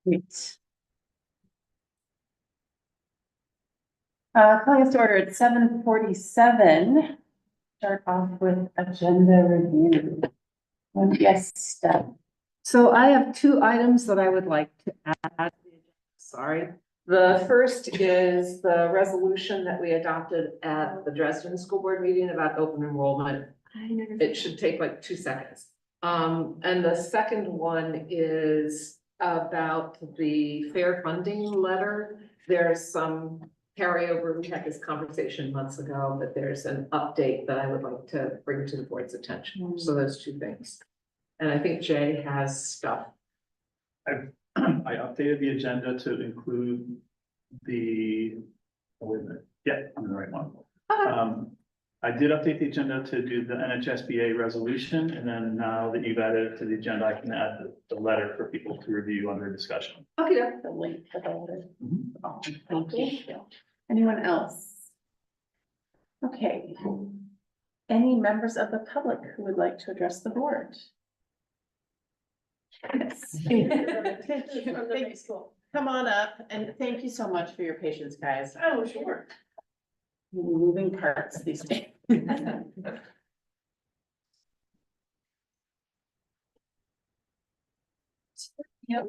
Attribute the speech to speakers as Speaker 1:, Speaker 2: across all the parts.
Speaker 1: Great. Calling us to order at 7:47. Start off with agenda review. Yes, Steph.
Speaker 2: So I have two items that I would like to add. Sorry. The first is the resolution that we adopted at the Dresden School Board meeting about open enrollment. It should take like 2 seconds. And the second one is about the fair funding letter. There's some carryover. We had this conversation months ago, but there's an update that I would like to bring to the board's attention. So those two things. And I think Jay has stuff.
Speaker 3: I updated the agenda to include the, oh, wait a minute, yeah, I'm in the right one. I did update the agenda to do the NHSBA resolution, and then now that you've added it to the agenda, I can add the letter for people to review under discussion.
Speaker 2: Okay.
Speaker 1: The link for the letter.
Speaker 3: Mhm.
Speaker 1: Thank you. Anyone else? Okay. Any members of the public who would like to address the board? Yes.
Speaker 4: Thank you. Come on up, and thank you so much for your patience, guys.
Speaker 1: Oh, sure. Moving parts these days. Yep.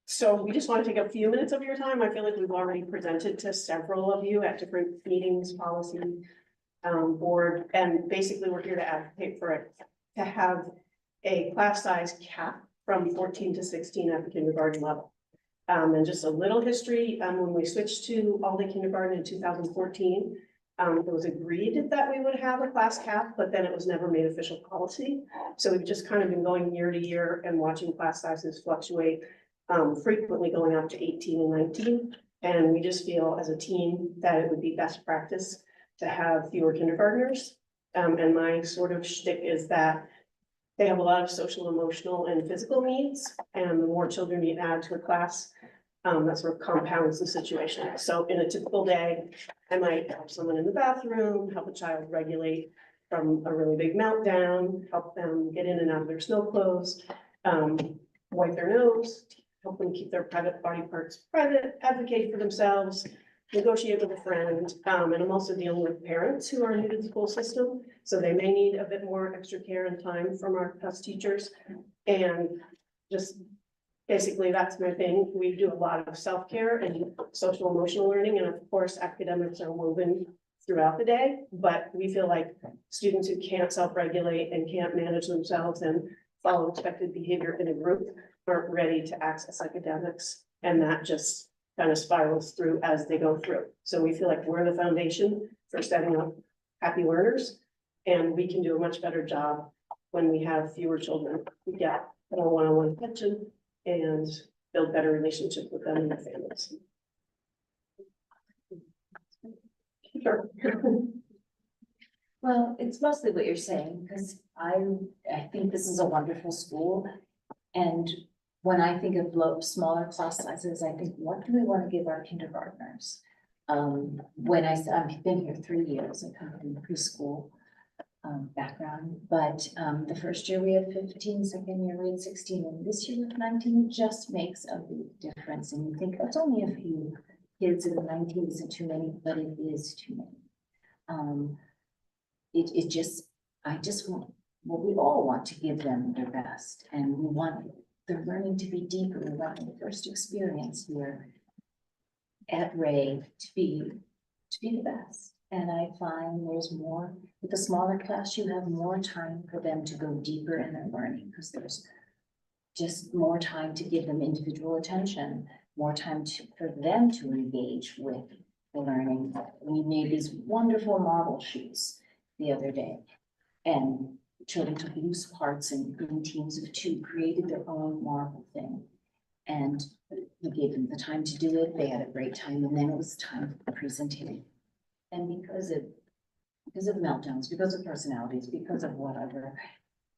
Speaker 4: So we just want to take a few minutes of your time. I feel like we've already presented to several of you at different meetings, policy, board, and basically we're here to advocate for it, to have a class size cap from 14 to 16 at the kindergarten level. And just a little history, when we switched to all-day kindergarten in 2014, it was agreed that we would have a class cap, but then it was never made official policy. So we've just kind of been going year to year and watching class sizes fluctuate, frequently going up to 18 and 19. And we just feel as a team that it would be best practice to have fewer kindergartners. And my sort of shtick is that they have a lot of social, emotional, and physical needs, and the more children you add to a class, that sort of compounds the situation. So in a typical day, I might help someone in the bathroom, help a child regulate from a really big meltdown, help them get in and out of their snow clothes, wipe their nose, help them keep their private body parts private, advocate for themselves, negotiate with a friend. And I'm also dealing with parents who are new to the school system, so they may need a bit more extra care and time from our past teachers. And just basically, that's my thing. We do a lot of self-care and social emotional learning, and of course, academics are woven throughout the day, but we feel like students who can't self-regulate and can't manage themselves and follow expected behavior in a group aren't ready to access academics, and that just kind of spirals through as they go through. So we feel like we're the foundation for setting up happy learners, and we can do a much better job when we have fewer children. We get more one-on-one attention and build better relationships with them and their families. Sure.
Speaker 5: Well, it's mostly what you're saying, because I think this is a wonderful school. And when I think of smaller class sizes, I think, what do we want to give our kindergartners? When I've been here 3 years, I come from preschool background, but the first year we had 15, second year we had 16, and this year with 19 just makes a big difference. And you think it's only a few kids, and 19 isn't too many, but it is too many. I just want, well, we all want to give them their best, and we want their learning to be deeper. We want the first experience here at Ray to be the best. And I find there's more, with a smaller class, you have more time for them to go deeper in their learning, because there's just more time to give them individual attention, more time for them to engage with the learning. We made these wonderful model sheets the other day, and children took loose parts and in teams of 2 created their own marble thing. And we gave them the time to do it. They had a great time, and then it was time for presenting. And because of meltdowns, because of personalities, because of whatever,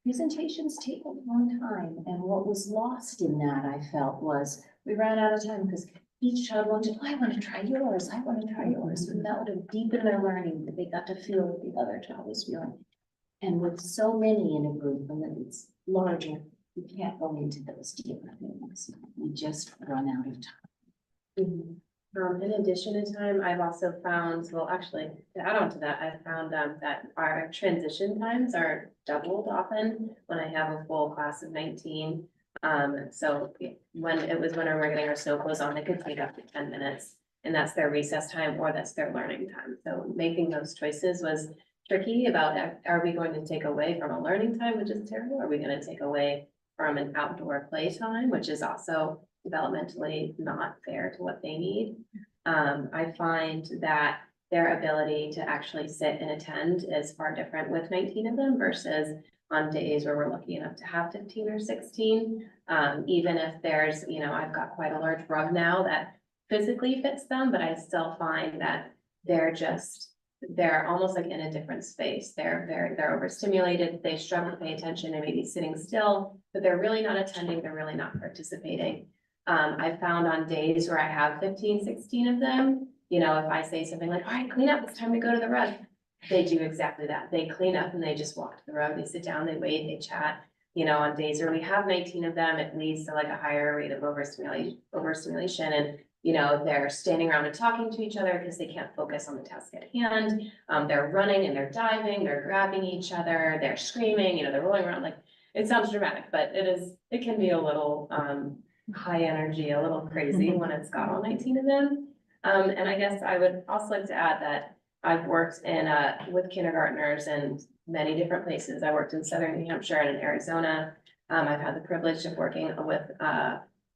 Speaker 5: presentations take a long time. And what was lost in that, I felt, was we ran out of time because each child wanted, I want to try yours, I want to try yours. And that would have deepened their learning, that they got to feel what the other child was feeling. And with so many in a group, and then
Speaker 4: larger.
Speaker 5: We can't go into those deeper things. We just run out of time.
Speaker 6: In addition to time, I've also found, well, actually, to add on to that, I've found that our transition times are doubled often when I have a full class of 19. So when we're getting our snow clothes on, they could take up to 10 minutes, and that's their recess time or that's their learning time. So making those choices was tricky about, are we going to take away from a learning time, which is terrible? Are we going to take away from an outdoor play time, which is also developmentally not fair to what they need? I find that their ability to actually sit and attend is far different with 19 of them versus on days where we're lucky enough to have 15 or 16. Even if there's, I've got quite a large rug now that physically fits them, but I still find that they're almost like in a different space. They're overstimulated, they struggle to pay attention and maybe sitting still, but they're really not attending, they're really not participating. I found on days where I have 15, 16 of them, if I say something like, all right, clean up, it's time to go to the rug. They do exactly that. They clean up and they just walk to the rug, they sit down, they wait, they chat. On days where we have 19 of them, it leads to like a higher rate of overstimulation and they're standing around and talking to each other because they can't focus on the task at hand. They're running and they're diving, they're grabbing each other, they're screaming, they're rolling around. Like, it sounds dramatic, but it can be a little high energy, a little crazy when it's got all 19 of them. And I guess I would also like to add that I've worked with kindergartners in many different places. I worked in Southern New Hampshire and in Arizona. I've had the privilege of working with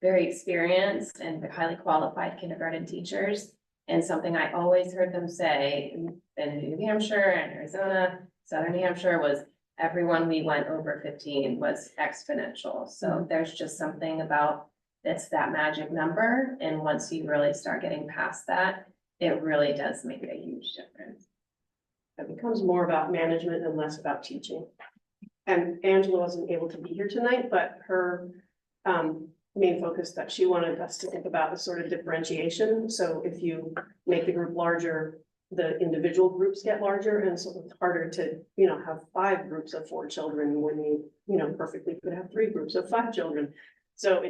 Speaker 6: very experienced and highly qualified kindergarten teachers. And something I always heard them say in New Hampshire and Arizona, Southern New Hampshire, was everyone we went over 15 was exponential. So there's just something about it's that magic number. And once you really start getting past that, it really does make a huge difference.
Speaker 4: It becomes more about management and less about teaching. And Angela wasn't able to be here tonight, but her main focus that she wanted us to think about is sort of differentiation. So if you make the group larger, the individual groups get larger, and so it's harder to, have 5 groups of 4 children when you, perfectly could have 3 groups of 5 children. So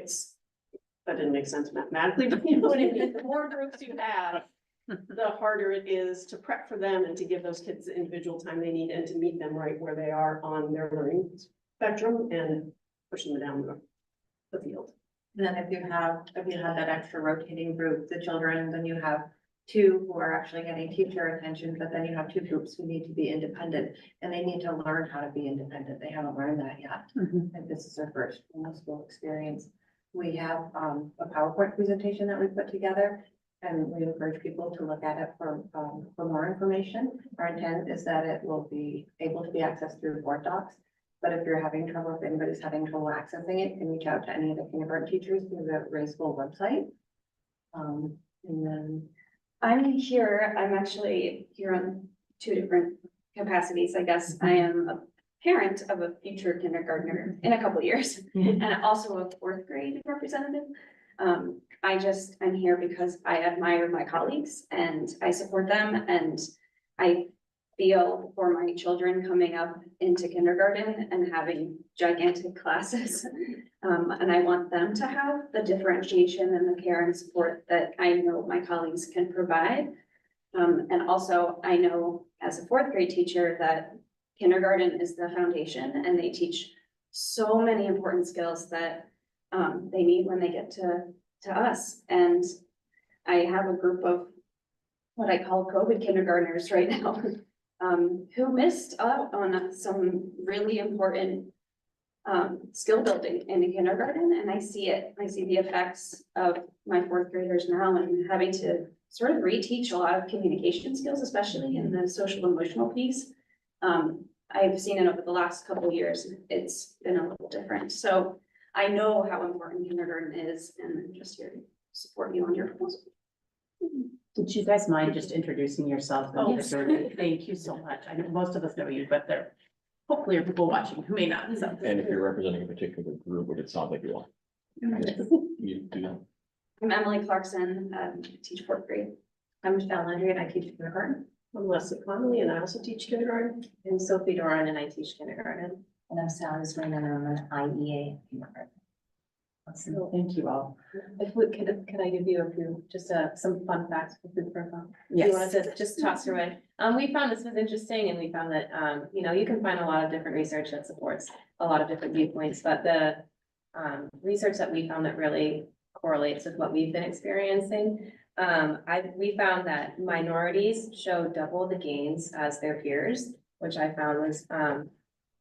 Speaker 4: that didn't make sense mathematically, but you know what I mean? The more groups you have, the harder it is to prep for them and to give those kids the individual time they need and to meet them right where they are on their learning spectrum and pushing them down the field.
Speaker 7: And then if you have that extra rotating group, the children, then you have 2 who are actually getting teacher attention, but then you have 2 groups who need to be independent and they need to learn how to be independent. They haven't learned that yet. And this is their first school experience. We have a PowerPoint presentation that we put together, and we encourage people to look at it for more information. Our intent is that it will be able to be accessed through board docs. But if you're having trouble, if anybody's having trouble accessing it, you can reach out to any of the kindergarten teachers through the Ray School website. And then
Speaker 8: I'm actually here on 2 different capacities, I guess. I am a parent of a future kindergartner in a couple of years, and also a 4th grade representative. I'm here because I admire my colleagues and I support them, and I feel for my children coming up into kindergarten and having gigantic classes. And I want them to have the differentiation and the care and support that I know my colleagues can provide. And also I know as a 4th grade teacher that kindergarten is the foundation, and they teach so many important skills that they need when they get to us. And I have a group of what I call COVID kindergartners right now, who missed out on some really important skill building in the kindergarten. And I see the effects of my 4th graders now, and having to sort of reteach a lot of communication skills, especially in the social emotional piece. I've seen it over the last couple of years. It's been a little different. So I know how important kindergarten is, and I'm just here to support you on your proposal.
Speaker 1: Would you guys mind just introducing yourself?
Speaker 8: Oh, yes.
Speaker 1: Thank you so much. I know most of us know you, but there hopefully are people watching who may not. So.
Speaker 9: And if you're representing a particular group, which it sounds like you are. You do.
Speaker 8: I'm Emily Clarkson, I teach 4th grade.
Speaker 6: I'm Michelle Landry and I teach kindergarten.
Speaker 4: I'm Leslie Connolly and I also teach kindergarten.
Speaker 6: And Sophie Doran and I teach kindergarten.
Speaker 5: And our salaries going on an IEA.
Speaker 1: So thank you all.
Speaker 6: If we could I give you a few, just some fun facts for food profile? You
Speaker 1: Yes.
Speaker 6: wanted to just toss through it. We found this was interesting and we found that, you know, you can find a lot of different research that supports a lot of different viewpoints, but the research that we found that really correlates with what we've been experiencing. We found that minorities show double the gains as their peers, which I found was,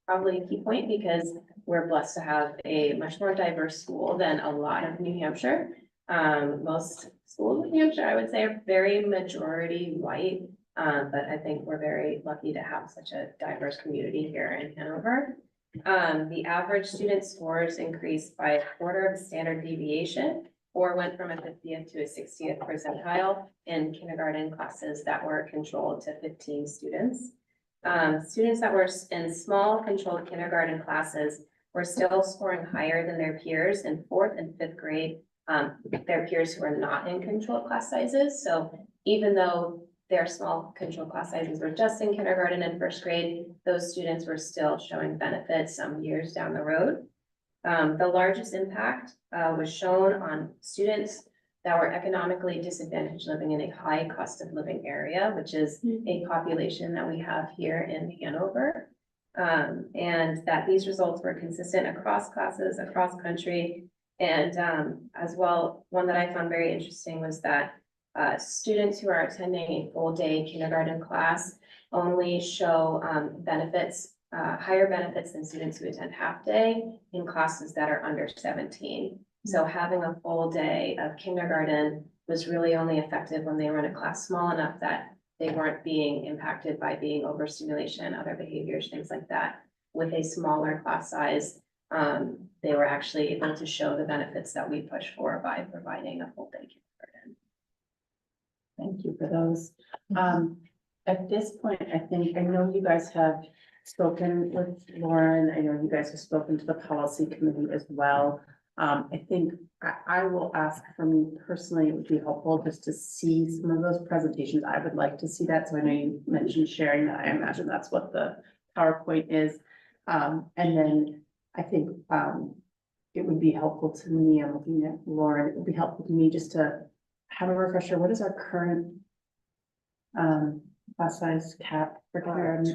Speaker 6: probably a key point because we're blessed to have a much more diverse school than a lot of New Hampshire. Most schools in New Hampshire, I would say, are very majority white. But I think we're very lucky to have such a diverse community here in Hanover. The average student scores increased by 1/4 of a standard deviation, or went from a 50th to a 60th percentile in kindergarten classes that were controlled to 15 students. Students that were in small controlled kindergarten classes were still scoring higher than their peers in 4th and 5th grade, their peers who are not in controlled class sizes. So even though their small controlled class sizes were just in kindergarten and 1st grade, those students were still showing benefits some years down the road. The largest impact was shown on students that were economically disadvantaged living in a high cost of living area, which is a population that we have here in Hanover. And that these results were consistent across classes, across country. And as well, one that I found very interesting was that students who are attending a full day kindergarten class only show benefits, higher benefits than students who attend half day in classes that are under 17. So having a full day of kindergarten was really only effective when they were in a class small enough that they weren't being impacted by being overstimulation, other behaviors, things like that. With a smaller class size, they were actually able to show the benefits that we push for by providing a full day kindergarten.
Speaker 1: Thank you for those. At this point, I think, I know you guys have spoken with Lauren. I know you guys have spoken to the policy committee as well. I think I will ask for me personally, it would be helpful just to see some of those presentations. I would like to see that. So I know you mentioned sharing that. I imagine that's what the PowerPoint is. And then I think it would be helpful to me, I'm looking at Lauren, it would be helpful to me just to have a refresher. What is our current class size cap for kindergarten?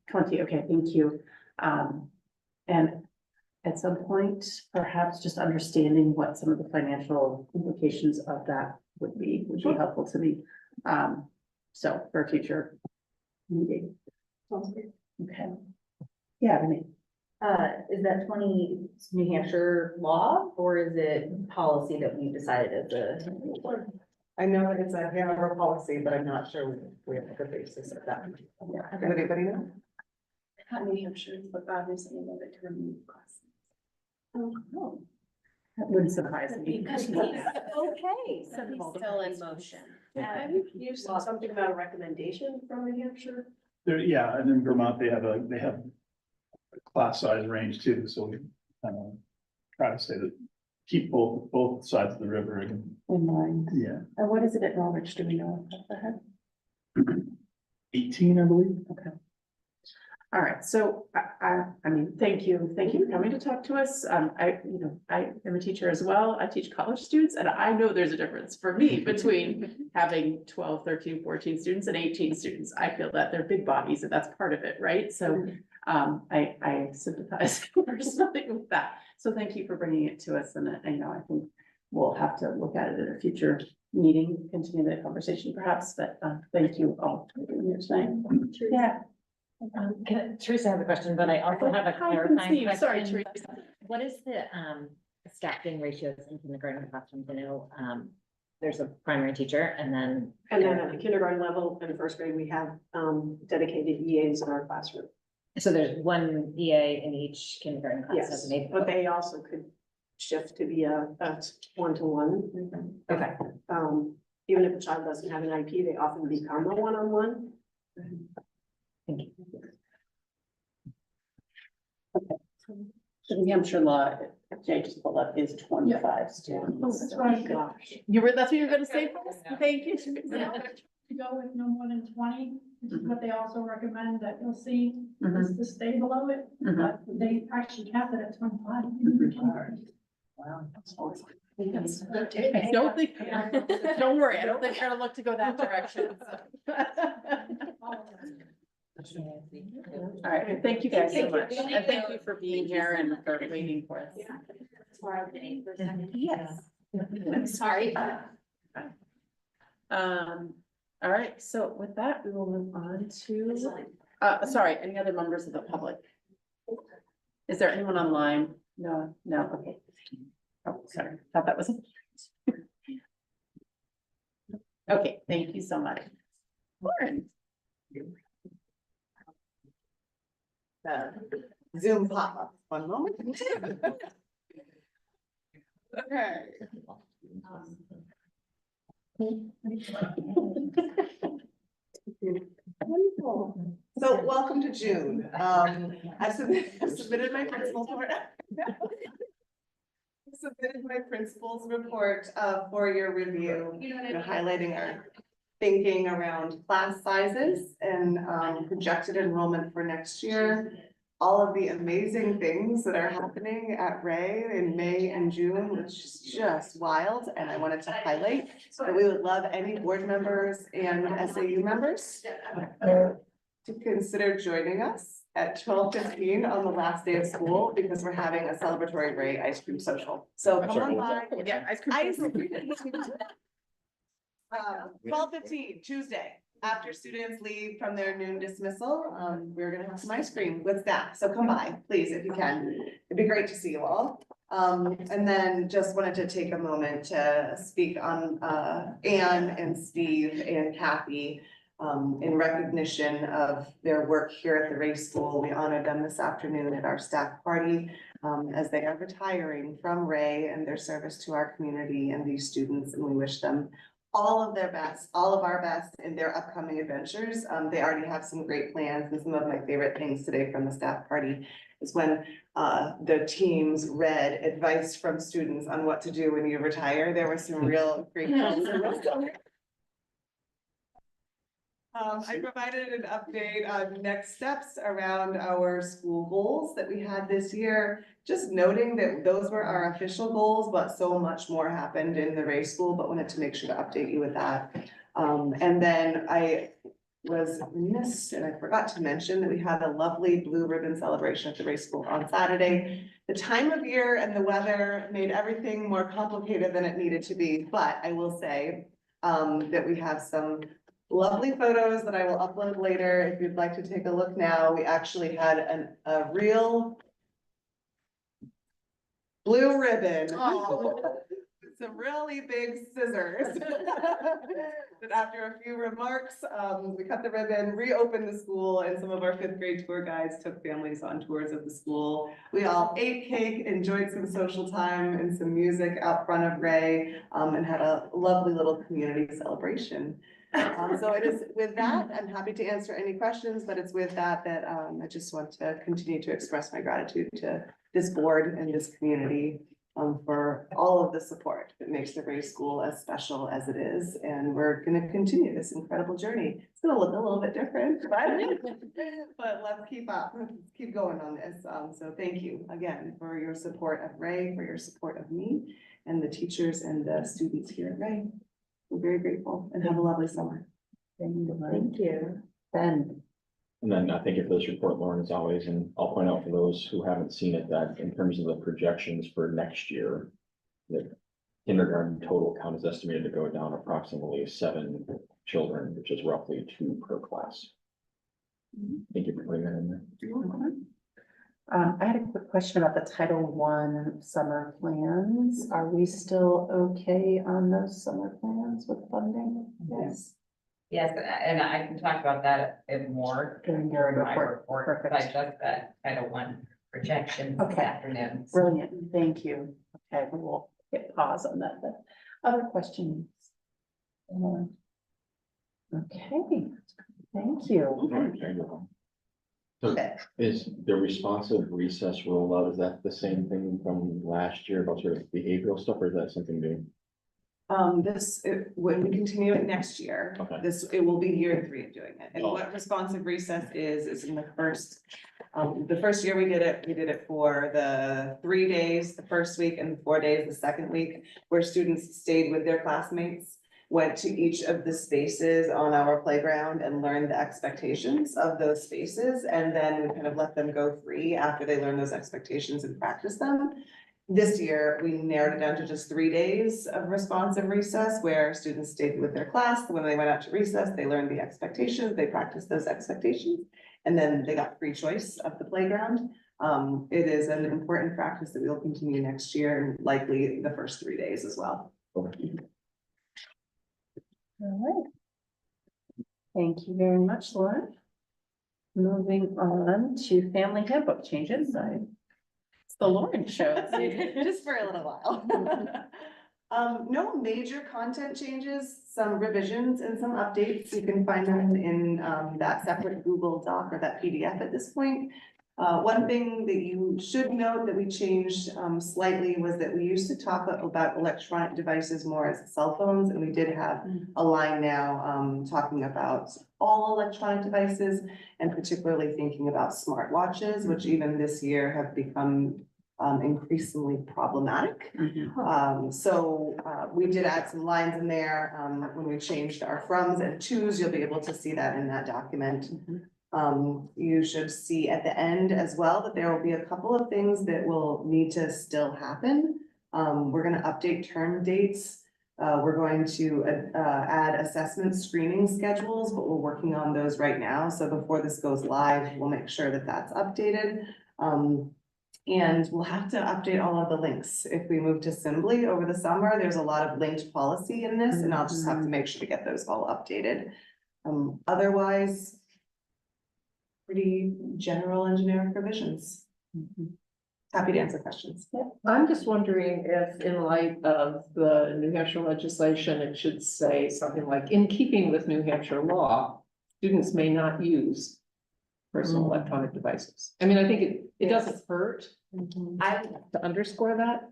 Speaker 1: 20, okay, thank you. And at some point, perhaps just understanding what some of the financial implications of that would be helpful to me. So for a future meeting. Okay. Yeah, I mean.
Speaker 10: Is that 20 New Hampshire law or is it policy that we decided as a?
Speaker 11: I know it's a Hanover policy, but I'm not sure we have the basis of that. Does anybody know?
Speaker 6: New Hampshire, but obviously a bit to remove classes.
Speaker 1: Oh, that wouldn't surprise me.
Speaker 6: Because
Speaker 5: Okay.
Speaker 6: Still in motion.
Speaker 4: You said something about a recommendation from New Hampshire?
Speaker 3: There, yeah, and in Vermont, they have a class size range too, so we try to say that keep both sides of the river. And,
Speaker 1: In mind.
Speaker 3: yeah,
Speaker 1: And what is it at Norwich? Do we know off the head?
Speaker 3: 18, I believe.
Speaker 1: Okay. All right, so I mean, thank you for coming to talk to us. I am a teacher as well. I teach college students and I know there's a difference for me between having 12, 13, 14 students and 18 students. I feel that they're big bodies and that's part of it, right? So I sympathize personally with that. So thank you for bringing it to us. And I know, I think we'll have to look at it in a future meeting, continue the conversation perhaps, but thank you all for being here tonight. Yeah.
Speaker 10: Teresa has a question, but I also have a
Speaker 1: Hi,
Speaker 10: clarifying
Speaker 1: Conceive. Sorry,
Speaker 10: question.
Speaker 1: Teresa.
Speaker 10: What is the staffing ratios in kindergarten classrooms? I know there's a primary teacher and then.
Speaker 4: And then at the kindergarten level and 1st grade, we have dedicated EAs in our classroom.
Speaker 10: So there's one EA in each kindergarten class.
Speaker 4: Yes,
Speaker 10: as an
Speaker 4: but they also could shift to be a 1-to-1.
Speaker 10: Okay.
Speaker 4: Even if a child doesn't have an IP, they often become a one-on-one.
Speaker 10: Thank you.
Speaker 1: The New Hampshire law, Jay just pulled up, is 25 students.
Speaker 4: Oh my gosh.
Speaker 1: That's what you were gonna say? Thank you. Teresa.
Speaker 12: Go with no more than 20?
Speaker 1: Mhm.
Speaker 12: they also recommend that you'll see
Speaker 1: Mhm.
Speaker 12: is to stay below it,
Speaker 1: Mhm.
Speaker 12: but they actually capped it at 25.
Speaker 1: I don't think, don't worry, I don't think we're gonna look to go that direction. All right, well, thank you guys so much, and thank you for being here and for waiting for us. Yes.
Speaker 5: Sorry.
Speaker 1: All right, so with that, we will move on to, sorry, any other members of the public? Is there anyone online? No, okay. Oh, sorry, thought that was. Okay, thank you so much. Lauren.
Speaker 11: Zoom pop-up, one moment. Okay. Wonderful. So welcome to June. I've submitted my principal's report. Submitted my principal's report for your review, highlighting our thinking around class sizes and projected enrollment for next year. All of the amazing things that are happening at Ray in May and June, which is just wild. And I wanted to highlight that we would love any board members and SAU members to consider joining us at 12:15 on the last day of school, because we're having a celebratory Ray ice cream social. So come on by.
Speaker 1: Yeah, ice cream.
Speaker 11: Ice cream. 12:15 Tuesday, after students leave from their noon dismissal, we're gonna have some ice cream with staff, so come by, please, if you can. It'd be great to see you all. And then just wanted to take a moment to speak on Anne and Steve and Kathy in recognition of their work here at the Ray School. We honored them this afternoon at our staff party as they are retiring from Ray and their service to our community and these students, and we wish them all of their best, all of our best in their upcoming adventures. They already have some great plans, and some of my favorite things today from the staff party is when the teams read advice from students on what to do when you retire. There were some real great things. I provided an update on next steps around our school goals that we had this year. Just noting that those were our official goals, but so much more happened in the Ray School, but wanted to make sure to update you with that. And then I was remiss, and I forgot to mention that we had a lovely blue ribbon celebration at the Ray School on Saturday. The time of year and the weather made everything more complicated than it needed to be, but I will say that we have some lovely photos that I will upload later. If you'd like to take a look now, we actually had a real blue ribbon. Some really big scissors. But after a few remarks, we cut the ribbon, reopened the school, and some of our fifth grade tour guides took families on tours of the school. We all ate cake, enjoyed some social time and some music out front of Ray, and had a lovely little community celebration. So it is with that, I'm happy to answer any questions, but it's with that I just want to continue to express my gratitude to this board and this community for all of the support that makes the Ray School as special as it is. And we're gonna continue this incredible journey. It's gonna look a little bit different, but let's keep up, keep going on this. So thank you again for your support of Ray, for your support of me and the teachers and the students here at Ray. We're very grateful and have a lovely summer.
Speaker 1: Thank you. Ben.
Speaker 9: And then I thank you for this report, Lauren, as always, and I'll point out for those who haven't seen it that in terms of the projections for next year, the kindergarten total count is estimated to go down approximately 7 children, which is roughly 2 per class. Thank you for putting that in there.
Speaker 1: I had a quick question about the Title I summer plans. Are we still okay on those summer plans with funding? Yes.
Speaker 13: Yes, and I can talk about that a bit more
Speaker 1: During your
Speaker 13: during my
Speaker 1: report.
Speaker 13: report,
Speaker 1: Perfect.
Speaker 13: but I just got Title I projections this
Speaker 1: Okay.
Speaker 13: afternoon.
Speaker 1: Brilliant, thank you. Okay, we'll hit pause on that then. Other questions? Okay, thank you.
Speaker 9: So is the responsive recess rollout, is that the same thing from last year about sort of behavioral stuff, or is that something new?
Speaker 11: When we continue it next year,
Speaker 9: Okay.
Speaker 11: it will be year 3 of doing it. And
Speaker 9: Oh.
Speaker 11: what responsive recess is in the first year we did it for the 3 days, the first week, and 4 days, the second week, where students stayed with their classmates, went to each of the spaces on our playground and learned the expectations of those spaces, and then we kind of let them go free after they learn those expectations and practice them. This year, we narrowed it down to just 3 days of responsive recess where students stayed with their class. When they went out to recess, they learned the expectations, they practiced those expectations, and then they got free choice of the playground. It is an important practice that we will continue next year and likely the first 3 days as well.
Speaker 1: All right. Thank you very much, Laura. Moving on to family handbook changes. It's the Lauren show.
Speaker 11: Just for a little while. No major content changes, some revisions and some updates. You can find them in that separate Google Doc or that PDF at this point. One thing that you should note that we changed slightly was that we used to talk about electronic devices more as cell phones, and we did have a line now talking about all electronic devices, and particularly thinking about smartwatches, which even this year have become increasingly problematic. We did add some lines in there when we changed our froms and tos. You'll be able to see that in that document. You should see at the end as well that there will be a couple of things that will need to still happen. We're gonna update term dates. We're going to add assessment screening schedules, but we're working on those right now. So before this goes live, we'll make sure that that's updated. And we'll have to update all of the links. If we move to Assembly over the summer, there's a lot of linked policy in this, and I'll just have to make sure to get those all updated. Otherwise, pretty general engineering provisions. Happy to answer questions.
Speaker 2: I'm just wondering if in light of the New Hampshire legislation, it should say something like, in keeping with New Hampshire law, students may not use personal electronic devices. I mean, I think it doesn't hurt to underscore that.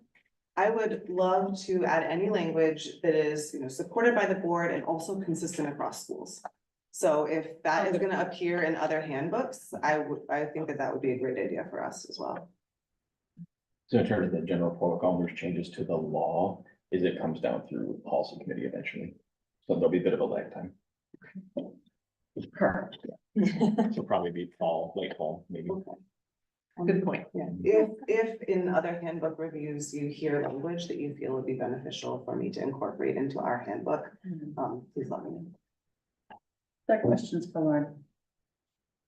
Speaker 11: I would love to add any language that is, supported by the board and also consistent across schools. So if that is gonna appear in other handbooks, I think that would be a great idea for us as well.
Speaker 9: So in terms of the general protocol, there's changes to the law, it comes down through policy committee eventually. So there'll be a bit of a lag time.
Speaker 2: Correct.
Speaker 9: So probably be late fall, maybe.
Speaker 2: Good point.
Speaker 11: Yeah, if in other handbook reviews, you hear language that you feel would be beneficial for me to incorporate into our handbook, please let me know.
Speaker 1: Other questions for Lauren?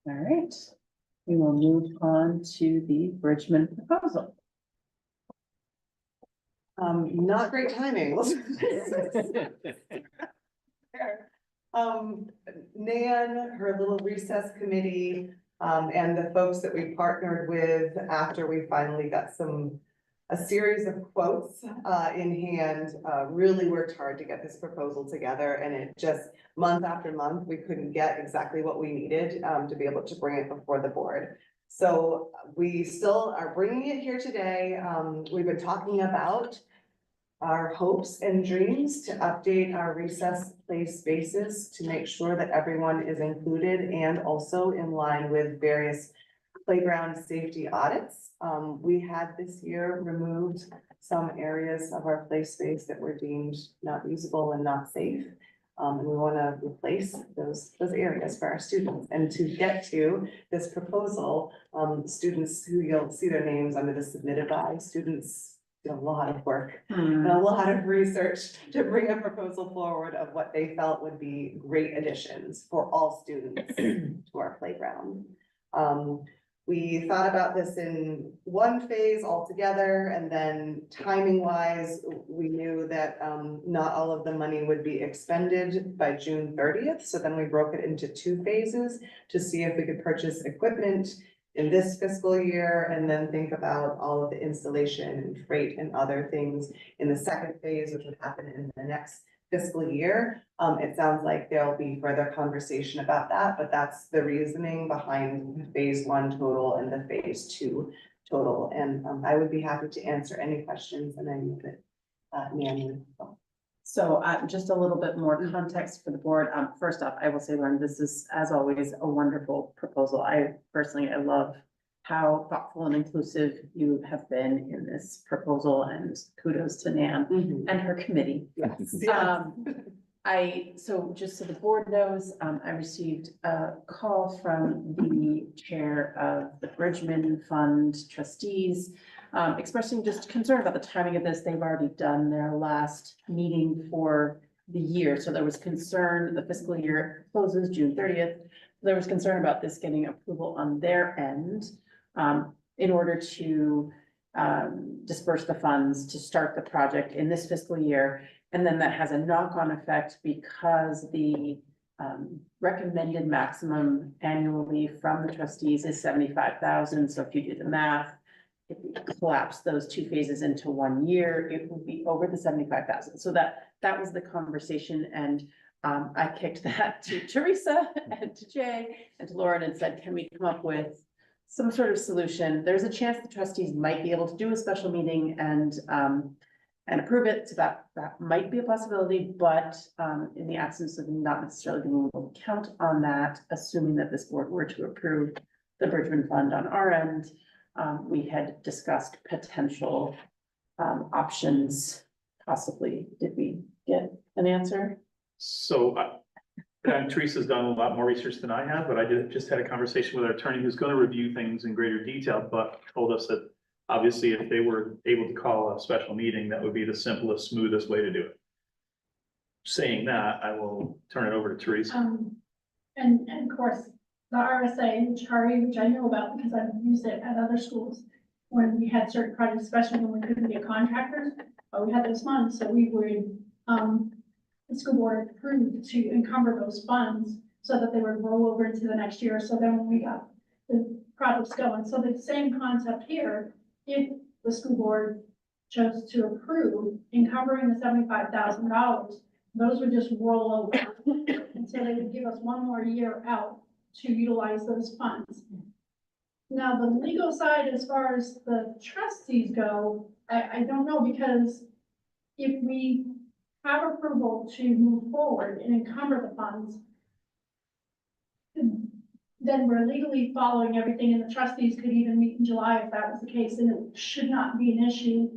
Speaker 1: All right, we will move on to the Bridgman proposal.
Speaker 11: Not great timing. Nan, her little recess committee, and the folks that we partnered with after we finally got a series of quotes in hand, really worked hard to get this proposal together, and it just month after month, we couldn't get exactly what we needed to be able to bring it before the board. So we still are bringing it here today. We've been talking about our hopes and dreams to update our recess play spaces to make sure that everyone is included and also in line with various playground safety audits. We had this year removed some areas of our play space that were deemed not usable and not safe. And we want to replace those areas for our students. And to get to this proposal, students who you'll see their names under the submitted by, students did a lot of work and a lot of research to bring a proposal forward of what they felt would be great additions for all students to our playground. We thought about this in one phase altogether, and then timing wise, we knew that not all of the money would be expended by June 30th. So then we broke it into 2 phases to see if we could purchase equipment in this fiscal year and then think about all of the installation and freight and other things in the second phase, which would happen in the next fiscal year. It sounds like there'll be further conversation about that, but that's the reasoning behind the phase 1 total and the phase 2 total. And I would be happy to answer any questions, and I know that Nan will.
Speaker 1: So just a little bit more context for the board. First off, I will say, Lauren, this is, as always, a wonderful proposal. I personally, I love how thoughtful and inclusive you have been in this proposal, and kudos to Nan and her committee. So just so the board knows, I received a call from the chair of the Bridgman Fund trustees, expressing just concern about the timing of this. They've already done their last meeting for the year. So there was concern, the fiscal year closes June 30th. There was concern about this getting approval on their end, in order to disperse the funds to start the project in this fiscal year. And then that has a knock-on effect because the recommended maximum annually from the trustees is 75,000. So if you do the math, if you collapse those two phases into 1 year, it would be over the 75,000. So that was the conversation. And I kicked that to Teresa and to Jay and to Lauren and said, can we come up with some sort of solution? There's a chance the trustees might be able to do a special meeting and approve it. So that might be a possibility, but in the absence of not necessarily being able to count on that, assuming that this board were to approve the Bridgman Fund on our end, we had discussed potential options, possibly. Did we get an answer?
Speaker 3: So, and Teresa's done a lot more research than I have, but I just had a conversation with our attorney who's gonna review things in greater detail, but told us that obviously if they were able to call a special meeting, that would be the simplest, smoothest way to do it. Saying that, I will turn it over to Teresa.
Speaker 12: And of course, the RSA, which I know about because I've used it at other schools. When we had certain projects, especially when we couldn't get contractors, but we had those funds, so we would, the school board approved to encumber those funds so that they would roll over into the next year. So then when we got the projects going, so the same concept here, if the school board chose to approve encumbering the $75,000, those would just roll over. And so they would give us 1 more year out to utilize those funds. Now, the legal side, as far as the trustees go, I don't know, because if we have approval to move forward and encumber the funds, then we're legally following everything, and the trustees could even meet in July if that was the case, and it should not be an issue.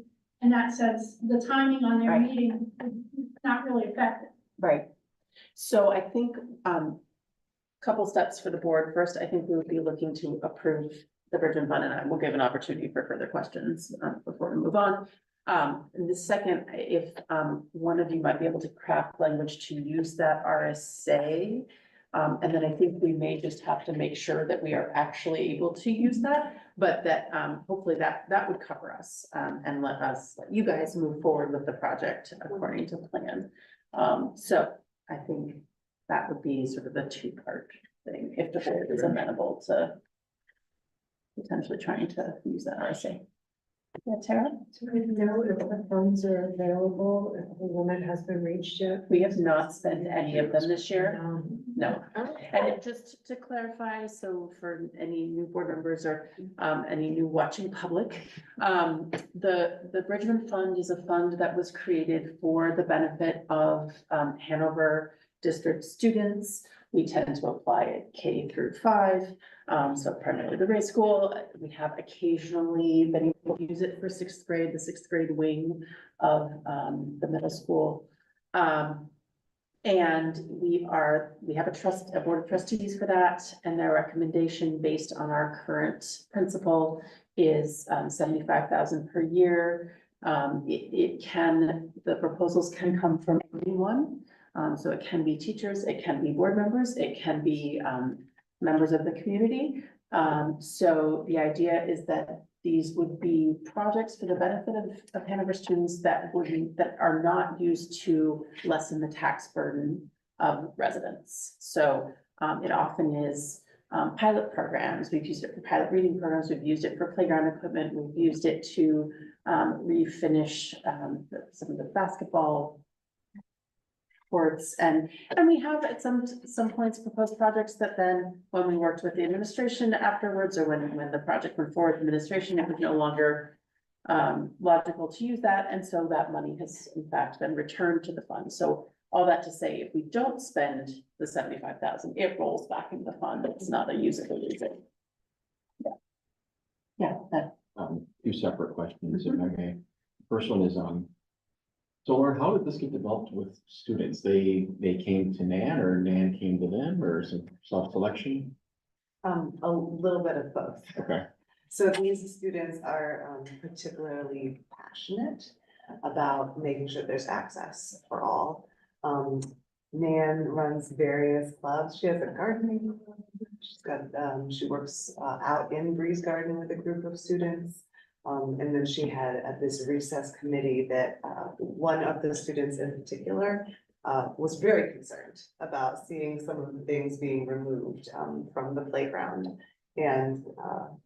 Speaker 12: In that sense, the timing on their meeting would not really affect it.
Speaker 1: Right. So I think, couple steps for the board. First, I think we would be looking to approve the Bridgman Fund, and I will give an opportunity for further questions before we move on. And the second, if one of you might be able to craft language to use that RSA, and then I think we may just have to make sure that we are actually able to use that, but that hopefully that would cover us and let you guys move forward with the project according to plan. So I think that would be sort of the 2-part thing, if the board is amenable to potentially trying to use that RSA. Yeah, Tara?
Speaker 14: Do we know if the funds are available, if the limit has been reached yet?
Speaker 1: We have not spent any of them this year. No.
Speaker 14: Oh.
Speaker 1: And just to clarify, so for any new board members or any new watching public, the Bridgman Fund is a fund that was created for the benefit of Hanover district students. We tend to apply it K through 5, so primarily the grade school. We have occasionally been able to use it for 6th grade, the 6th grade wing of the middle school. And we have a board of trustees for that, and their recommendation based on our current principal is 75,000 per year. The proposals can come from anyone. So it can be teachers, it can be board members, it can be members of the community. So the idea is that these would be projects for the benefit of Hanover students that are not used to lessen the tax burden of residents. So it often is pilot programs. We've used it for pilot reading programs. We've used it for playground equipment. We've used it to refinish some of the basketball courts, and we have at some points proposed projects that then, when we worked with the administration afterwards, or when the project went forward, administration, it was no longer logical to use that, and so that money has in fact been returned to the fund. So all that to say, if we don't spend the 75,000, it rolls back into the fund. It's not a use it or lose it. Yeah. Yeah, that,
Speaker 9: Two separate questions, if I may. First one is, so Lauren, how did this get developed with students? They came to Nan, or Nan came to them, or some self-selection?
Speaker 11: A little bit of both.
Speaker 9: Okay.
Speaker 11: So these students are particularly passionate about making sure there's access for all. Nan runs various clubs. She has a gardening club. She's got, she works out in Breeze Garden with a group of students. And then she had this recess committee that one of the students in particular was very concerned about seeing some of the things being removed from the playground. And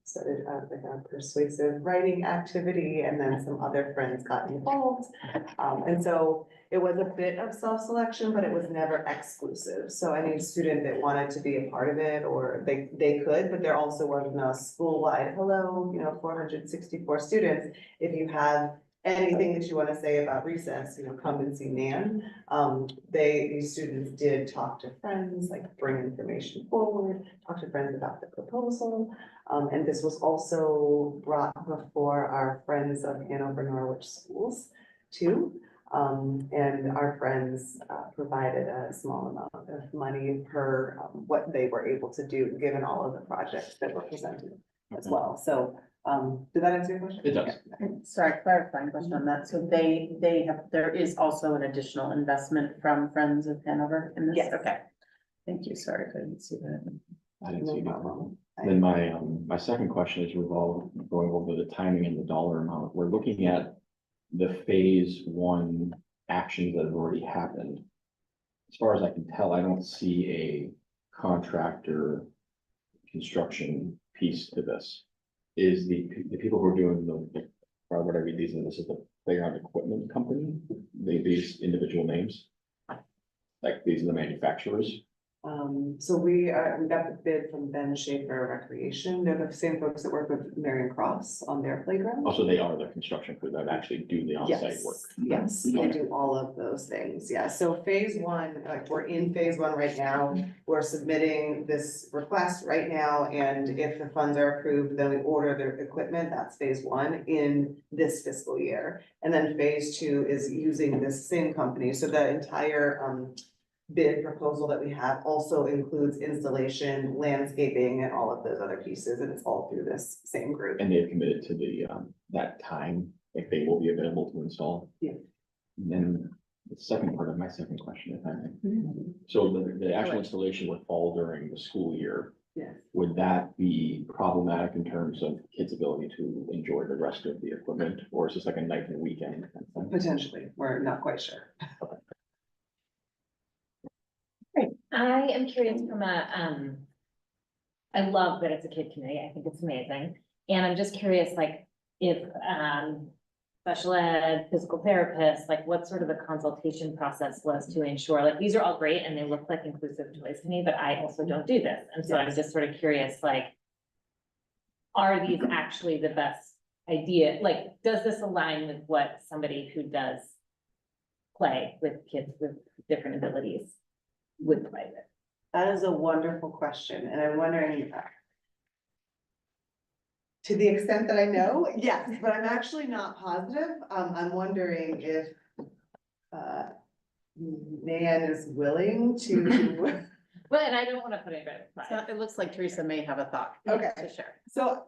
Speaker 11: started like a persuasive writing activity, and then some other friends got involved. And so it was a bit of self-selection, but it was never exclusive. So any student that wanted to be a part of it, or they could, but there also wasn't a school-wide, hello, 464 students. If you have anything that you want to say about recess, come and see Nan. These students did talk to friends, like bring information forward, talk to friends about the proposal. And this was also brought before our friends of Hanover Norwich schools too. And our friends provided a small amount of money per what they were able to do, given all of the projects that were presented as well. So did that answer your question?
Speaker 9: It does.
Speaker 1: sorry, clarifying question on that. So there is also an additional investment from Friends of Hanover in this?
Speaker 11: Yes.
Speaker 1: Okay. Thank you. Sorry, I didn't see that.
Speaker 9: I didn't see
Speaker 11: No
Speaker 9: that.
Speaker 11: problem.
Speaker 9: Then my second question is going over the timing and the dollar amount. We're looking at the phase one actions that have already happened. As far as I can tell, I don't see a contractor construction piece to this. Is the people who are doing or what I read these in, this is the playground equipment company, these individual names? Like these are the manufacturers?
Speaker 11: So we got the bid from Ben Schaefer Recreation. They're the same folks that work with Marion Cross on their playground.
Speaker 9: Also, they are the construction crew that actually do the on-site work.
Speaker 11: Yes, they do all of those things. Yeah, so phase one, like we're in phase one right now. We're submitting this request right now, and if the funds are approved, then we order the equipment. That's phase one in this fiscal year. And then phase two is using this same company. So the entire bid proposal that we have also includes installation, landscaping, and all of those other pieces, and it's all through this same group.
Speaker 9: And they've committed to the, that time, like they will be available to install.
Speaker 11: Yeah.
Speaker 9: And then the second part of my second question, if I may. So the actual installation would fall during the school year.
Speaker 11: Yes.
Speaker 9: Would that be problematic in terms of kids' ability to enjoy the rest of the equipment, or is this like a night and weekend kind of thing?
Speaker 11: Potentially, we're not quite sure.
Speaker 10: I am curious from I love that it's a kid committee. I think it's amazing. And I'm just curious, like, if, special ed, physical therapists, like what sort of the consultation process was to ensure, like, these are all great and they look like inclusive toys to me, but I also don't do this. And so I'm just sort of curious, like, are these actually the best idea? Like, does this align with what somebody who does play with kids with different abilities would play with?
Speaker 11: That is a wonderful question, and I'm wondering, to the extent that I know, yes, but I'm actually not positive. I'm wondering if Nan is willing to.
Speaker 10: Well, and I don't want to put it right.
Speaker 1: So it looks like Teresa may have a thought.
Speaker 11: Okay.
Speaker 1: To share.
Speaker 11: So,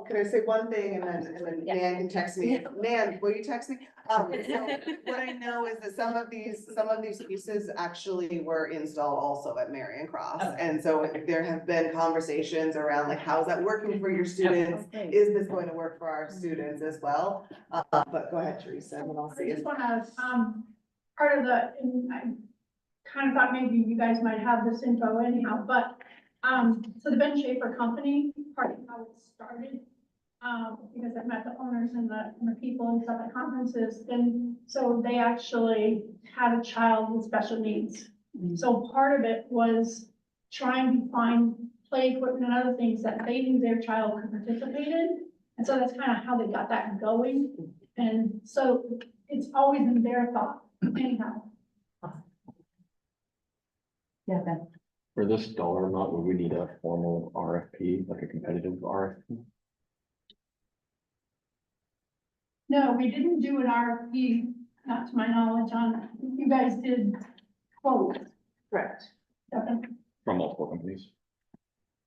Speaker 11: can I say one thing and then
Speaker 10: Yeah.
Speaker 11: Nan can text me? Nan, will you text me? So what I know is that some of these pieces actually were installed also at Marion Cross.
Speaker 10: Okay.
Speaker 11: And so there have been conversations around like, how is that working for your students?
Speaker 10: Okay.
Speaker 11: Is this going to work for our students as well? But go ahead, Teresa, and I'll
Speaker 12: I
Speaker 11: see
Speaker 12: just
Speaker 11: if.
Speaker 12: wanna, part of the, and I kind of thought maybe you guys might have this info anyhow, but, so the Ben Schaefer company, part of how it started, because I've met the owners and the people and stuff at conferences, and so they actually had a child with special needs. So part of it was trying to find play equipment and other things that they knew their child could participate in. And so that's kind of how they got that going. And so it's always in their thought anyhow.
Speaker 1: Yeah, Ben.
Speaker 9: For this dollar amount, would we need a formal RFP, like a competitive RFP?
Speaker 12: No, we didn't do an RFP, not to my knowledge on, you guys did quote.
Speaker 2: Correct.
Speaker 12: Okay.
Speaker 9: From multiple companies?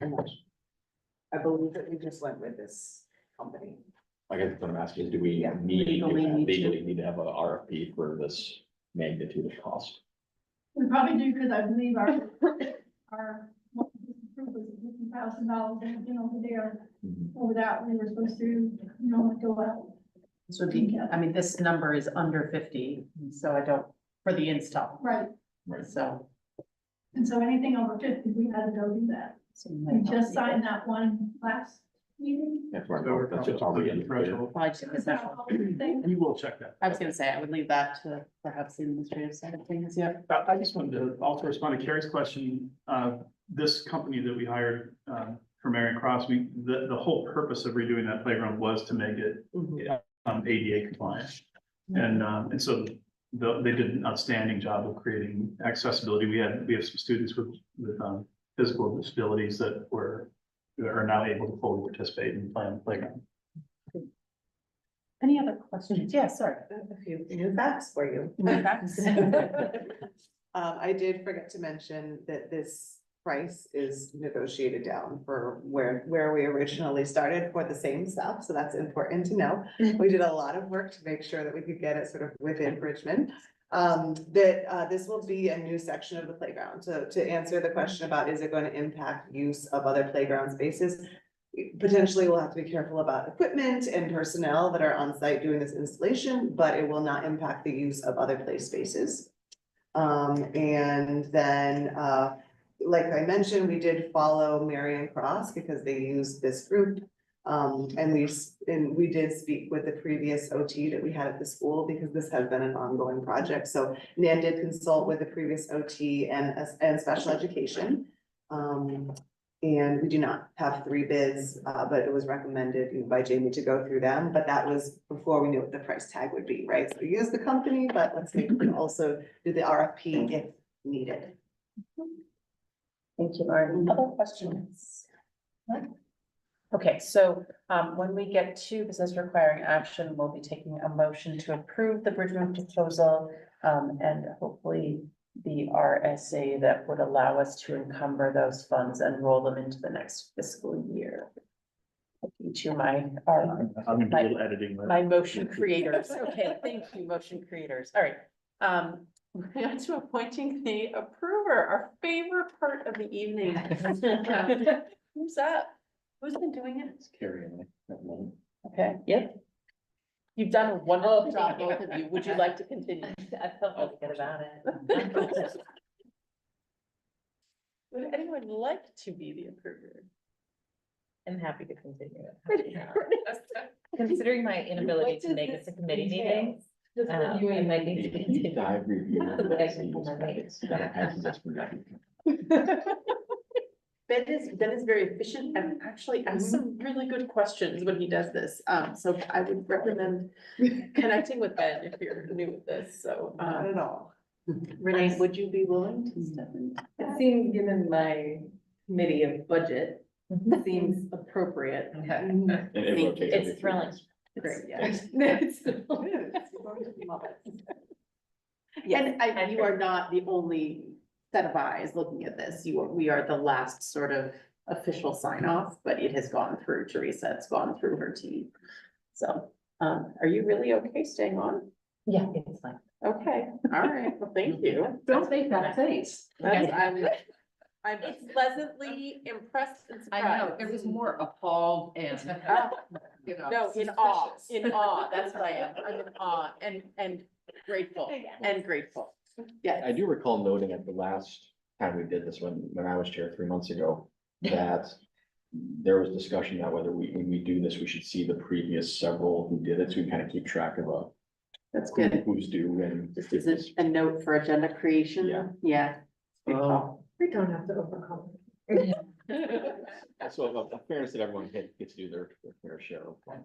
Speaker 11: I believe that we just went with this company.
Speaker 9: I guess what I'm asking is, do we
Speaker 11: Yeah,
Speaker 9: legally need to have a RFP for this magnitude of cost?
Speaker 12: We probably do, because I believe our what was approved was $50,000 and, over there, over that, we were supposed to, go out.
Speaker 1: So I mean, this number is under 50, so I don't, for the install,
Speaker 12: Right,
Speaker 9: Right.
Speaker 1: so.
Speaker 12: and so anything over 50, we had to go do that.
Speaker 1: so you
Speaker 12: We
Speaker 1: might
Speaker 12: just
Speaker 1: not be
Speaker 12: signed that one last meeting.
Speaker 9: That's right.
Speaker 3: So we're
Speaker 9: That's just
Speaker 3: probably
Speaker 9: already in the
Speaker 3: threshold.
Speaker 1: Probably just a threshold.
Speaker 12: Thing.
Speaker 3: We will check that.
Speaker 1: I was gonna say, I would leave that to perhaps the administrative side of things, yeah.
Speaker 3: I just wanted to also respond to Carrie's question. This company that we hired, for Marion Cross, the whole purpose of redoing that playground was to make it, ADA compliant. And so they did an outstanding job of creating accessibility. We have some students with physical disabilities that are now able to fully participate and play on the playground.
Speaker 1: Any other questions? Yeah, sorry.
Speaker 11: A few new facts for you.
Speaker 1: New facts?
Speaker 11: I did forget to mention that this price is negotiated down for where we originally started for the same stuff, so that's important to know. We did a lot of work to make sure that we could get it sort of within Bridgman. This will be a new section of the playground. To answer the question about, is it going to impact use of other playground spaces? Potentially, we'll have to be careful about equipment and personnel that are on site doing this installation, but it will not impact the use of other play spaces. And then, like I mentioned, we did follow Marion Cross because they used this group. And we did speak with the previous OT that we had at the school because this has been an ongoing project. So Nan did consult with the previous OT and special education. And we do not have 3 bids, but it was recommended by Jamie to go through them, but that was before we knew what the price tag would be, right? So we use the company, but let's say we can also do the RFP if needed.
Speaker 1: Thank you, Lauren. Other questions? Okay, so when we get to business requiring action, we'll be taking a motion to approve the Bridgman proposal and hopefully the RSA that would allow us to encumber those funds and roll them into the next fiscal year. You two,
Speaker 3: I'm gonna do a little editing.
Speaker 1: my motion creators. Okay, thank you, motion creators. All right. We're on to appointing the approver, our favorite part of the evening. Who's that? Who's been doing it?
Speaker 9: It's Carrie and I. at the moment.
Speaker 1: Okay, yep. You've done a wonderful job, both of you. Would you like to continue?
Speaker 10: I felt really good about it.
Speaker 1: Would anyone like to be the approver?
Speaker 10: I'm happy to continue it. Considering my inability to make it to committee meetings, I might need to continue.
Speaker 9: Dive review.
Speaker 10: I can pull my weight.
Speaker 9: That passes us for that.
Speaker 1: Ben is very efficient and actually asks some really good questions when he does this. So I would recommend connecting with Ben if you're new with this, so.
Speaker 11: Not at all.
Speaker 1: Renee, would you be willing to step in?
Speaker 14: It seems, given my committee of budget, seems appropriate.
Speaker 9: And it rotates every
Speaker 10: It's thrilling.
Speaker 9: 3
Speaker 1: Great, yeah.
Speaker 14: It's-
Speaker 1: And you are not the only set of eyes looking at this. We are the last sort of official sign off, but it has gone through Teresa, it's gone through her team. So, are you really okay staying on?
Speaker 10: Yeah, it's fine.
Speaker 1: Okay, all right, well, thank you.
Speaker 14: Don't make that face.
Speaker 1: I'm pleasantly impressed and surprised.
Speaker 2: I know, it was more appalled and, you know.
Speaker 1: No, in awe, that's what I am, I'm in awe and grateful, and grateful. Yes.
Speaker 9: I do recall noting at the last time we did this, when I was chair 3 months ago, that there was discussion about whether when we do this, we should see the previous several who did it, so we kind of keep track of
Speaker 1: That's good.
Speaker 9: who's due and.
Speaker 1: This is a note for agenda creation.
Speaker 9: Yeah.
Speaker 1: Yeah. Good call.
Speaker 14: We don't have to overcome.
Speaker 9: So in fairness that everyone gets to do their fair share of fun.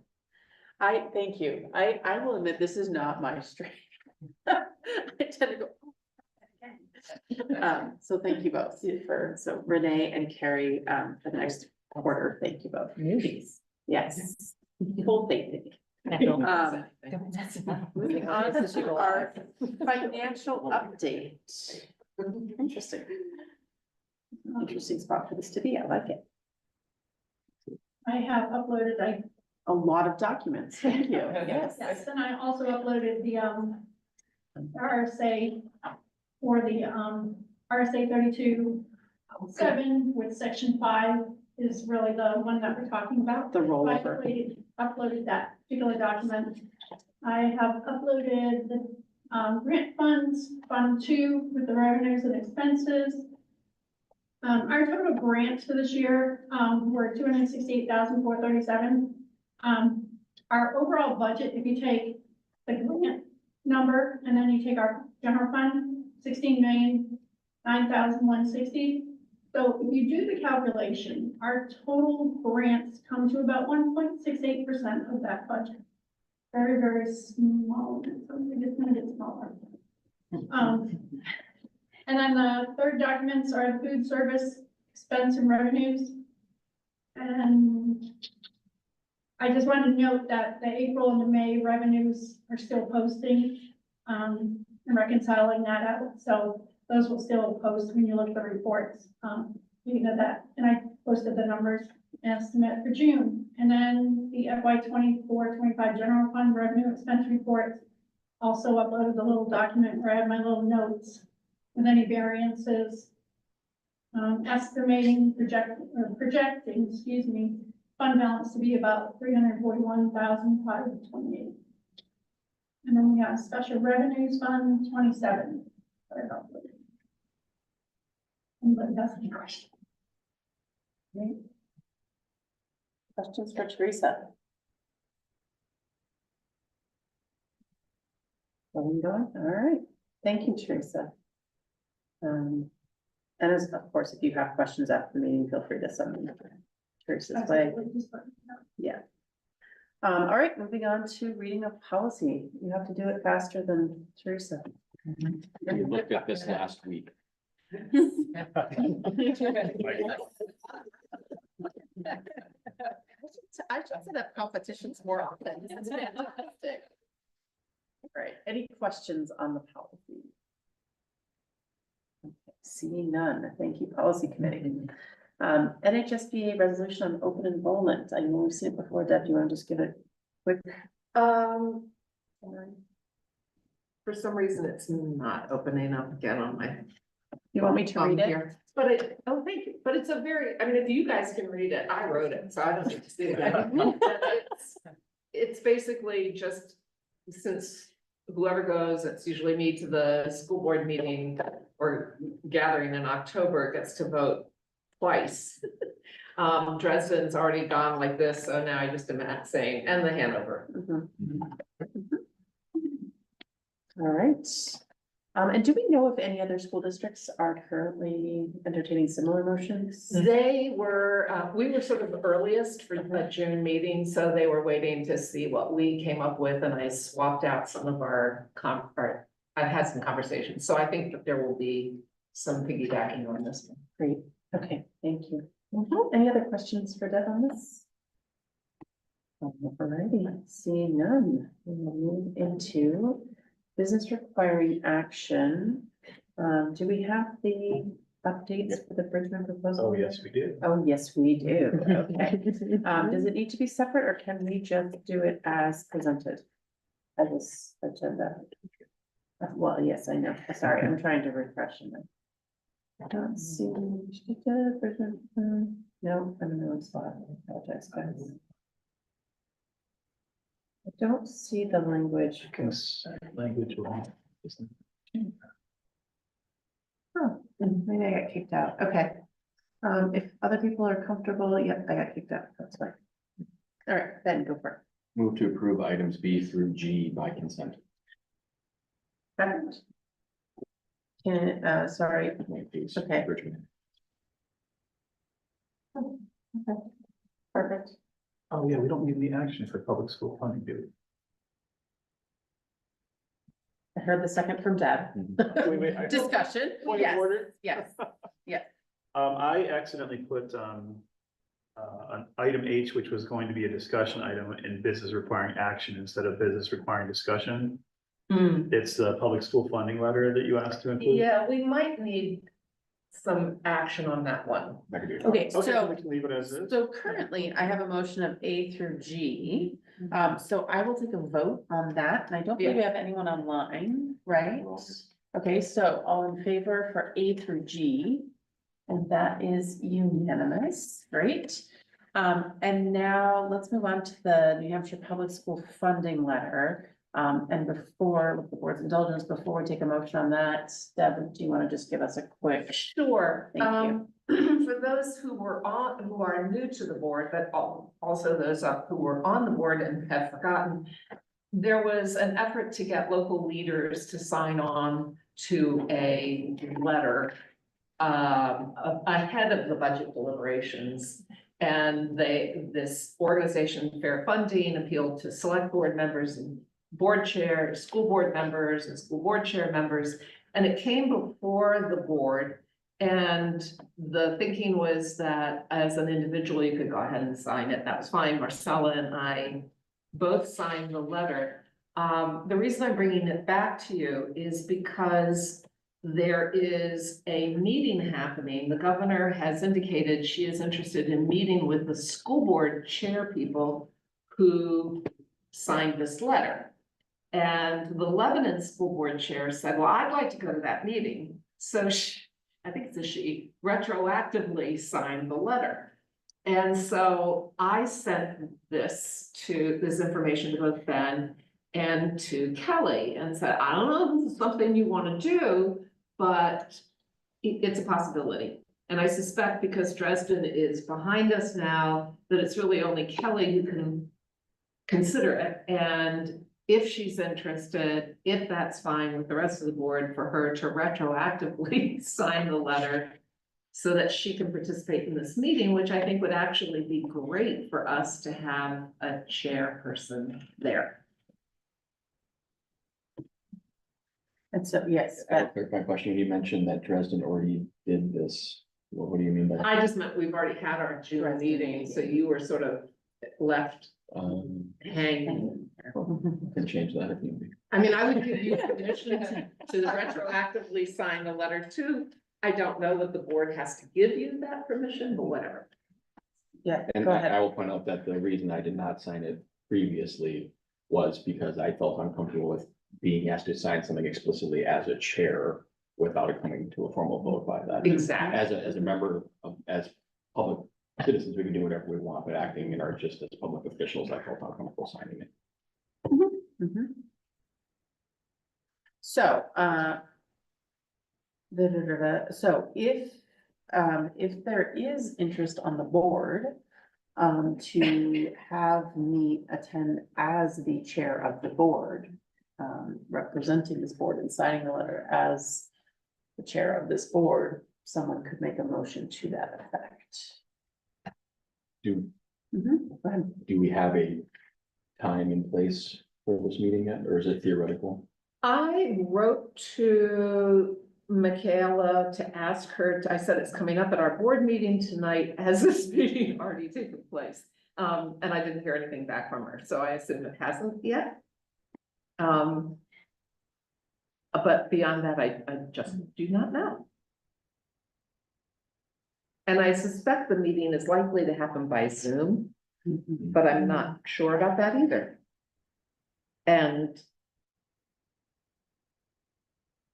Speaker 1: Thank you. I will admit, this is not my strength. I tend to go. So thank you both so Renee and Carrie, for the next quarter, thank you both.
Speaker 10: Newbies.
Speaker 1: Yes, full faith. Moving on to our financial update. Interesting. Interesting spot for this to be, I like it.
Speaker 12: I have uploaded,
Speaker 1: A lot of documents, thank you, yes.
Speaker 12: yes, and I also uploaded the, RSA for the, RSA 32.7 with section 5 is really the one that we're talking about.
Speaker 1: The
Speaker 12: I
Speaker 1: rollover.
Speaker 12: uploaded that particular document. I have uploaded the, grant funds, Fund 2 with the revenues and expenses. Our total grants for this year, were 268,437. Our overall budget, if you take the grant number and then you take our general fund, 16,009,160. So if you do the calculation, our total grants come to about 1.68% of that budget. Very, very small, something it's gonna get smaller. And then the third documents are food service expense and revenues. And I just wanted to note that the April and the May revenues are still posting, and reconciling that out. So those will still post when you look at the reports. You know that, and I posted the numbers estimate for June. And then the FY 24-25 general fund revenue expense reports also uploaded the little document where I have my little notes with any variances. Estimating, projecting, excuse me, fund balance to be about 341,528. And then we have special revenues fund 27. Anybody has any questions?
Speaker 1: Okay. Questions for Teresa? Going, all right, thank you, Teresa. And as, of course, if you have questions after the meeting, feel free to send them to Teresa's way. Yeah. All right, moving on to reading of policy. You have to do it faster than Teresa.
Speaker 9: We looked at this last week.
Speaker 1: I should set up competitions more often. This is fantastic. All right, any questions on the policy? Okay, seeing none, thank you, policy committee. NHSBA resolution on open enrollment. I know we've seen it before. Deb, do you want to just give it quick?
Speaker 2: For some reason, it's not opening up again on my.
Speaker 1: You want me to read it?
Speaker 2: Here. But thank you, but it's a very, I mean, if you guys can read it, I wrote it, so I don't need to see it again. It's basically just, since whoever goes, it's usually me to the school board meeting or gathering in October, gets to vote twice. Dresden's already gone like this, so now I just am saying, and the Hanover.
Speaker 1: All right. And do we know if any other school districts are currently entertaining similar motions?
Speaker 2: They were, we were sort of earliest for the June meeting, so they were waiting to see what we came up with, and I swapped out some of I've had some conversations, so I think that there will be some piggybacking on this one.
Speaker 1: Great, okay, thank you. Any other questions for Deb on this? Alrighty, seeing none, we will move into business requiring action. Do we have the updates for the Bridgman proposal?
Speaker 3: Oh, yes, we do.
Speaker 1: Oh, yes, we do. Okay. Does it need to be separate, or can we just do it as presented? As this agenda? Well, yes, I know. Sorry, I'm trying to refresh in it. I don't see. No, I'm in the wrong spot. I apologize, guys. I don't see the language.
Speaker 3: Language.
Speaker 1: Oh, maybe I got kicked out. Okay. If other people are comfortable, yep, I got kicked out. That's fine. All right, Ben, go for it.
Speaker 9: Move to approve items B through G by consent.
Speaker 1: Second. Sorry.
Speaker 9: Please,
Speaker 1: Okay.
Speaker 9: Bridgman.
Speaker 1: Perfect.
Speaker 3: Oh, yeah, we don't need any action for public school funding, do we?
Speaker 1: I heard the second from Deb.
Speaker 3: Wait,
Speaker 1: Discussion,
Speaker 3: Point of
Speaker 1: yes,
Speaker 3: order?
Speaker 1: yes, yes.
Speaker 3: I accidentally put, an item H, which was going to be a discussion item in business requiring action instead of business requiring discussion. It's the public school funding letter that you asked to include.
Speaker 2: Yeah, we might need some action on that one.
Speaker 9: That could be.
Speaker 1: Okay,
Speaker 3: Okay,
Speaker 1: so,
Speaker 3: we can leave it as is.
Speaker 1: so currently I have a motion of A through G. So I will take a vote on that, and I don't believe we have anyone online, right? Okay, so all in favor for A through G, and that is unanimous, great. And now let's move on to the New Hampshire Public School Funding Letter. And before, with the board's indulgence, before we take a motion on that, Deb, do you want to just give us a quick?
Speaker 2: Sure.
Speaker 1: Thank
Speaker 2: For those who are new to the board, but also those who were on the board and have forgotten, there was an effort to get local leaders to sign on to a letter ahead of the budget deliberations. And this organization, Fair Funding, appealed to select board members and board chairs, school board members and school board chair members. And it came before the board. And the thinking was that as an individual, you could go ahead and sign it. That was fine. Marcella and I both signed the letter. The reason I'm bringing it back to you is because there is a meeting happening. The governor has indicated she is interested in meeting with the school board chair people who signed this letter. And the Lebanon school board chair said, well, I'd like to go to that meeting. So I think it's she retroactively signed the letter. And so I sent this information to both Ben and to Kelly and said, I don't know if this is something you want to do, but it's a possibility. And I suspect because Dresden is behind us now, that it's really only Kelly who can consider it. And if she's interested, if that's fine with the rest of the board, for her to retroactively sign the letter so that she can participate in this meeting, which I think would actually be great for us to have a chairperson there.
Speaker 1: And so, yes,
Speaker 9: My question, you mentioned that Dresden already did this. What do you mean by that?
Speaker 2: I just meant we've already had our June meeting, so you were sort of left hanging.
Speaker 9: Can change that if you.
Speaker 2: I mean, I would give you permission to retroactively sign the letter too. I don't know that the board has to give you that permission, but whatever.
Speaker 1: yeah,
Speaker 9: And
Speaker 1: go ahead.
Speaker 9: I will point out that the reason I did not sign it previously was because I felt uncomfortable with being asked to sign something explicitly as a chair without it coming to a formal vote by that.
Speaker 2: Exactly.
Speaker 9: As a member of, as public citizens, we can do whatever we want, but acting in our just as public officials, I felt uncomfortable signing it.
Speaker 1: Mhm. So, so if there is interest on the board, to have me attend as the chair of the board, representing this board and signing the letter as the chair of this board, someone could make a motion to that effect.
Speaker 9: Do
Speaker 1: Go ahead.
Speaker 9: we have a time and place for this meeting yet, or is it theoretical?
Speaker 2: I wrote to Michaela to ask her, I said it's coming up at our board meeting tonight. Has this meeting already taken place? And I didn't hear anything back from her, so I assume it hasn't yet. But beyond that, I just do not know. And I suspect the meeting is likely to happen by Zoom, but I'm not sure about that either. And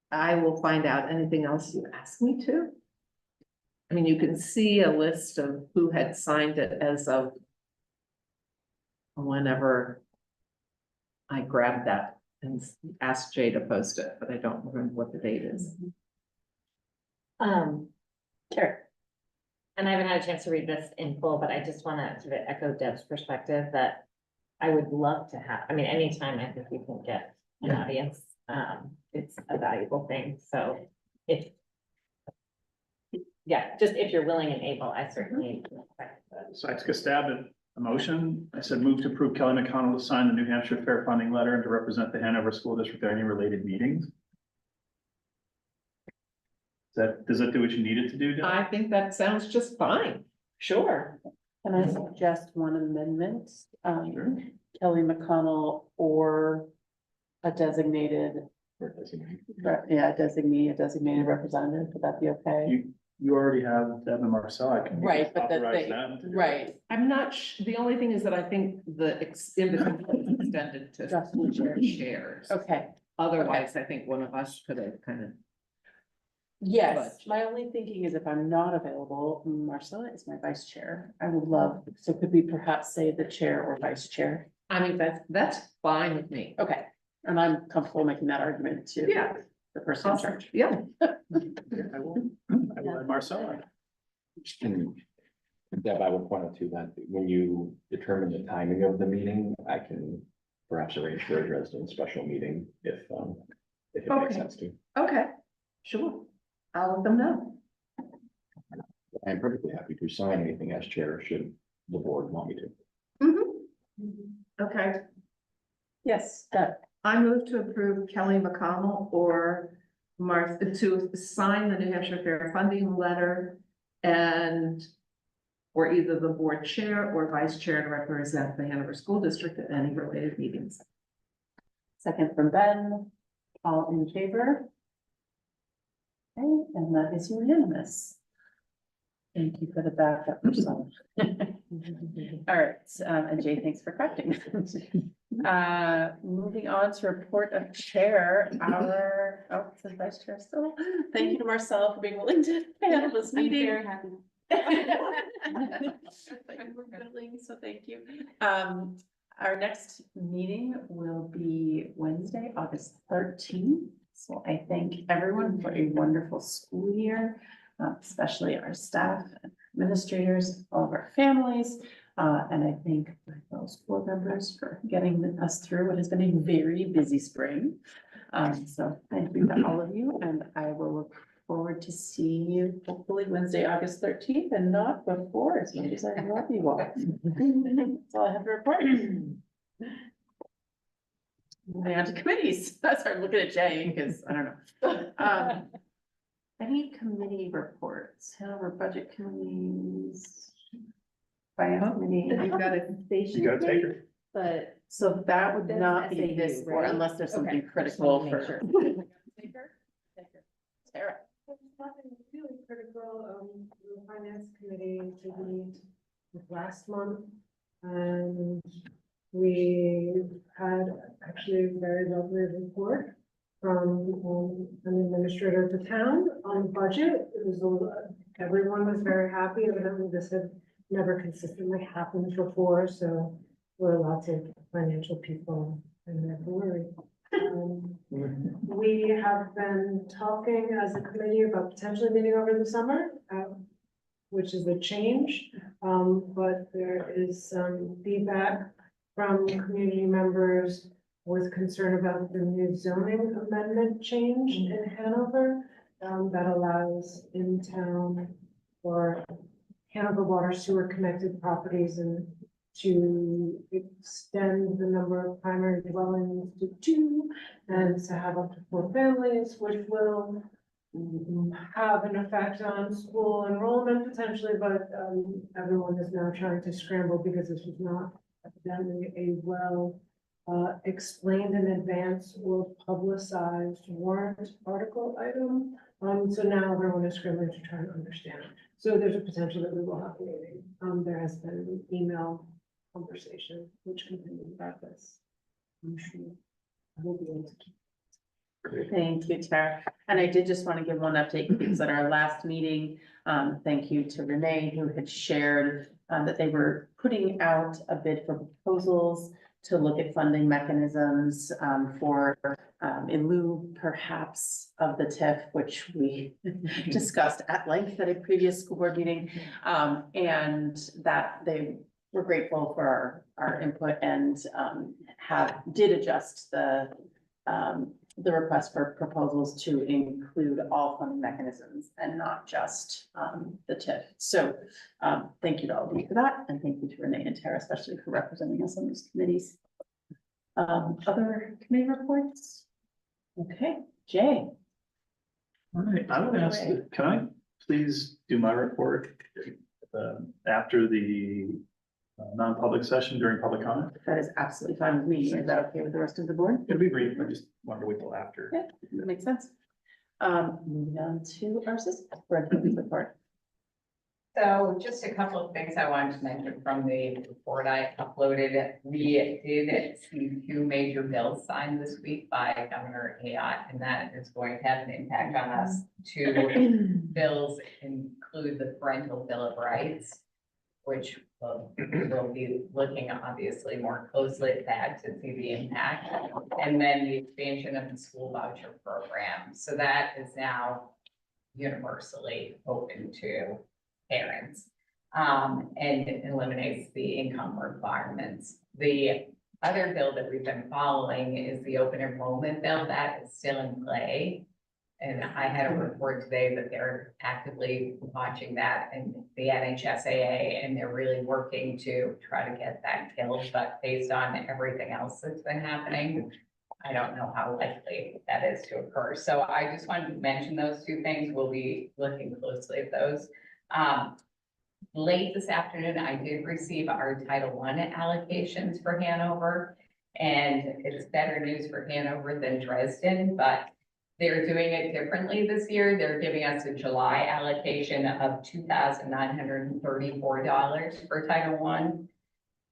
Speaker 2: I will find out anything else you ask me to. I mean, you can see a list of who had signed it as of whenever I grabbed that and asked Jay to post it, but I don't remember what the date is.
Speaker 1: Sure.
Speaker 10: And I haven't had a chance to read this in full, but I just want to sort of echo Deb's perspective that I would love to have, I mean, anytime I think we can get an audience, it's a valuable thing. So if, yeah, just if you're willing and able, I certainly.
Speaker 3: So I took a stab at a motion. I said, move to approve Kelly McConnell to sign the New Hampshire Fair Funding Letter and to represent the Hanover School District at any related meetings. Does that do what you needed to do, Jen?
Speaker 2: I think that sounds just fine. Sure.
Speaker 1: Can I suggest one amendment?
Speaker 3: Sure.
Speaker 1: Kelly McConnell or a designated, a designated representative, would that be okay?
Speaker 3: You already have Deb and Marcel. I can
Speaker 1: Right, but the
Speaker 3: authorize
Speaker 1: thing,
Speaker 3: them to do it.
Speaker 1: right,
Speaker 2: I'm not, the only thing is that I think the invitation is extended to
Speaker 1: Just the chair.
Speaker 2: chairs.
Speaker 1: okay.
Speaker 2: Otherwise, I think one of us could have kind of.
Speaker 1: Yes,
Speaker 2: But-
Speaker 1: my only thinking is if I'm not available, Marcella is my vice chair. I would love, so could we perhaps say the chair or vice chair?
Speaker 2: I mean, that's fine with me.
Speaker 1: Okay, and I'm comfortable making that argument to
Speaker 2: Yeah.
Speaker 1: the person in charge.
Speaker 2: Yeah.
Speaker 3: I will add Marcel.
Speaker 9: And Deb, I would point out too that when you determine the timing of the meeting, I can perhaps arrange for a resident special meeting if it makes
Speaker 2: Okay.
Speaker 9: sense to.
Speaker 2: Okay, sure. I'll let them know.
Speaker 9: I'm perfectly happy to sign anything as chair should the board want me to.
Speaker 2: Okay,
Speaker 1: Yes, Deb.
Speaker 2: I move to approve Kelly McConnell or Martha to sign the New Hampshire Fair Funding Letter and or either the board chair or vice chair to represent the Hanover School District at any related meetings.
Speaker 1: Second from Ben, all in favor? Okay, and that is unanimous. Thank you for the backup, Marcella. All right, and Jay, thanks for correcting. Moving on to report of chair, it says vice chair still. Thank you to Marcella for being willing to handle this meeting.
Speaker 8: very happy.
Speaker 1: So thank you. Our next meeting will be Wednesday, August 13th. So I thank everyone for a wonderful school year, especially our staff, administrators, all of our families. And I thank my fellow school members for getting us through what has been a very busy spring. So thank you to all of you, and I will look forward to seeing you hopefully Wednesday, August 13th, and not before, as much as I love you all. That's all I have to report. Moving on to committees. I started looking at Jay because I don't know. Any committee reports? Hanover budget committees? Finance committee?
Speaker 2: You've got it.
Speaker 3: You gotta take her.
Speaker 10: But
Speaker 1: So that would
Speaker 10: That's
Speaker 1: not be
Speaker 10: SAU,
Speaker 1: this board
Speaker 10: right?
Speaker 1: unless there's something
Speaker 10: Okay, just
Speaker 1: critical
Speaker 10: wanted to make
Speaker 1: for.
Speaker 10: sure.
Speaker 1: Sarah.
Speaker 15: Nothing really critical, the finance committee did meet last month. And we had actually a very lovely report from an administrator of the town on the budget. It was, everyone was very happy. Evidently, this had never consistently happened before, so we're allowed to financial people and never worry. We have been talking as a committee about potentially meeting over the summer, which is a change. But there is some feedback from community members with concern about the new zoning amendment change in Hanover that allows in town for Hanover water sewer connected properties and to extend the number of primary dwellings to 2 and to have up to 4 families, which will have an effect on school enrollment potentially, but everyone is now trying to scramble because this was not evidently a well explained in advance or publicized warrant article item. So now everyone is scrambling to try and understand. So there's a potential that we will have a meeting. There has been an email conversation which continues about this. I'm sure I will be able to keep.
Speaker 1: Thank you, Tara. And I did just want to give one update because at our last meeting, thank you to Renee who had shared that they were putting out a bid for proposals to look at funding mechanisms for in lieu perhaps of the TIF, which we discussed at length at a previous school board meeting. And that they were grateful for our input and did adjust the the request for proposals to include all funding mechanisms and not just, the TIF. So, thank you to all of you for that, and thank you to Renee and Tara, especially for representing us on these committees. Other committee reports? Okay, Jay.
Speaker 3: All right, I would ask, can I please do my report after the non-public session during public comment?
Speaker 1: That is absolutely fine with me. Is that okay with the rest of the board?
Speaker 3: It'll be brief, I just wanted to wait till after.
Speaker 1: Yeah, that makes sense. Moving on to our superintendent's report.
Speaker 13: So just a couple of things I wanted to mention from the report I uploaded. We did see 2 major bills signed this week by Governor Ayotte, and that is going to have an impact on us. 2 bills include the parental bill of rights, which we'll be looking obviously more closely at that to see the impact. And then the expansion of the school voucher program. So that is now universally open to parents, and it eliminates the income requirements. The other bill that we've been following is the open enrollment bill that is still in play. And I had a report today that they're actively watching that and the NHSBA, and they're really working to try to get that killed. But based on everything else that's been happening, I don't know how likely that is to occur. So I just wanted to mention those 2 things. We'll be looking closely at those. Late this afternoon, I did receive our Title I allocations for Hanover, and it's better news for Hanover than Dresden, but they're doing it differently this year. They're giving us a July allocation of $2,934 for Title I.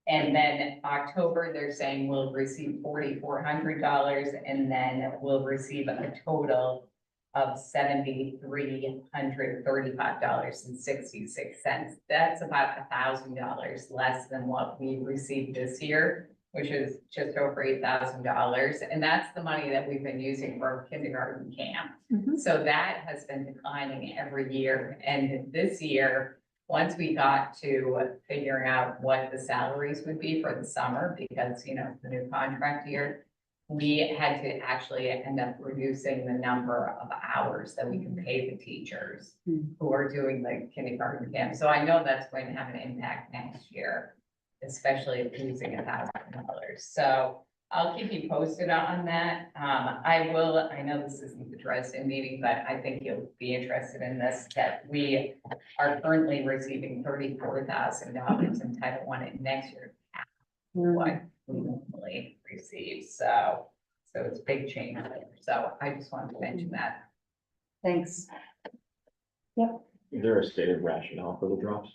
Speaker 13: And then October, they're saying we'll receive $4,400, and then we'll receive a total of $7,335.66. That's about $1,000 less than what we received this year, which is just over $8,000. And that's the money that we've been using for kindergarten camp. So that has been declining every year. And this year, once we got to figuring out what the salaries would be for the summer, because, you know, the new contract year, we had to actually end up reducing the number of hours that we can pay the teachers who are doing the kindergarten camp. So I know that's going to have an impact next year, especially losing $1,000. So I'll keep you posted on that. I know this isn't the Dresden meeting, but I think you'll be interested in this, that we are currently receiving $34,000 in Title I, and next year half what we normally receive. So it's a big change there. So I just wanted to mention that.
Speaker 1: Thanks.
Speaker 9: Is there a stated rationale for the drops?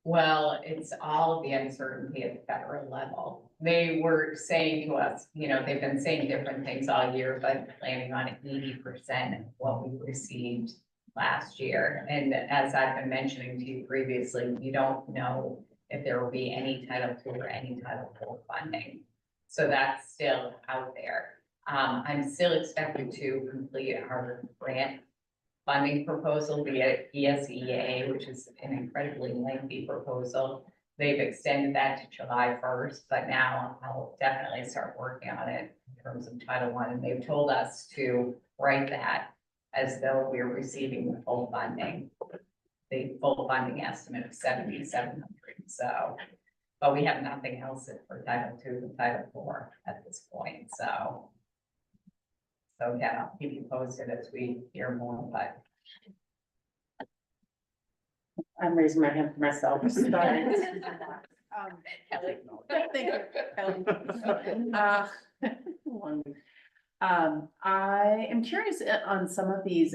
Speaker 13: Well, it's all of the uncertainty at the federal level. They were saying to us, you know, they've been saying different things all year, but planning on 80% of what we received last year. And as I've been mentioning to you previously, you don't know if there will be any Title II or any Title IV funding. So that's still out there. I'm still expected to complete our grant funding proposal via ESEA, which is an incredibly lengthy proposal. They've extended that to July 1st, but now I'll definitely start working on it in terms of Title I. And they've told us to write that as though we're receiving the full funding estimate of $7,700. So, but we have nothing else for Title II and Title IV at this point. So yeah, I'll keep you posted as we hear more, but.
Speaker 1: I'm raising my hand for myself. Sorry.
Speaker 13: Kelly.
Speaker 1: Thank you, Kelly. I am curious on some of these,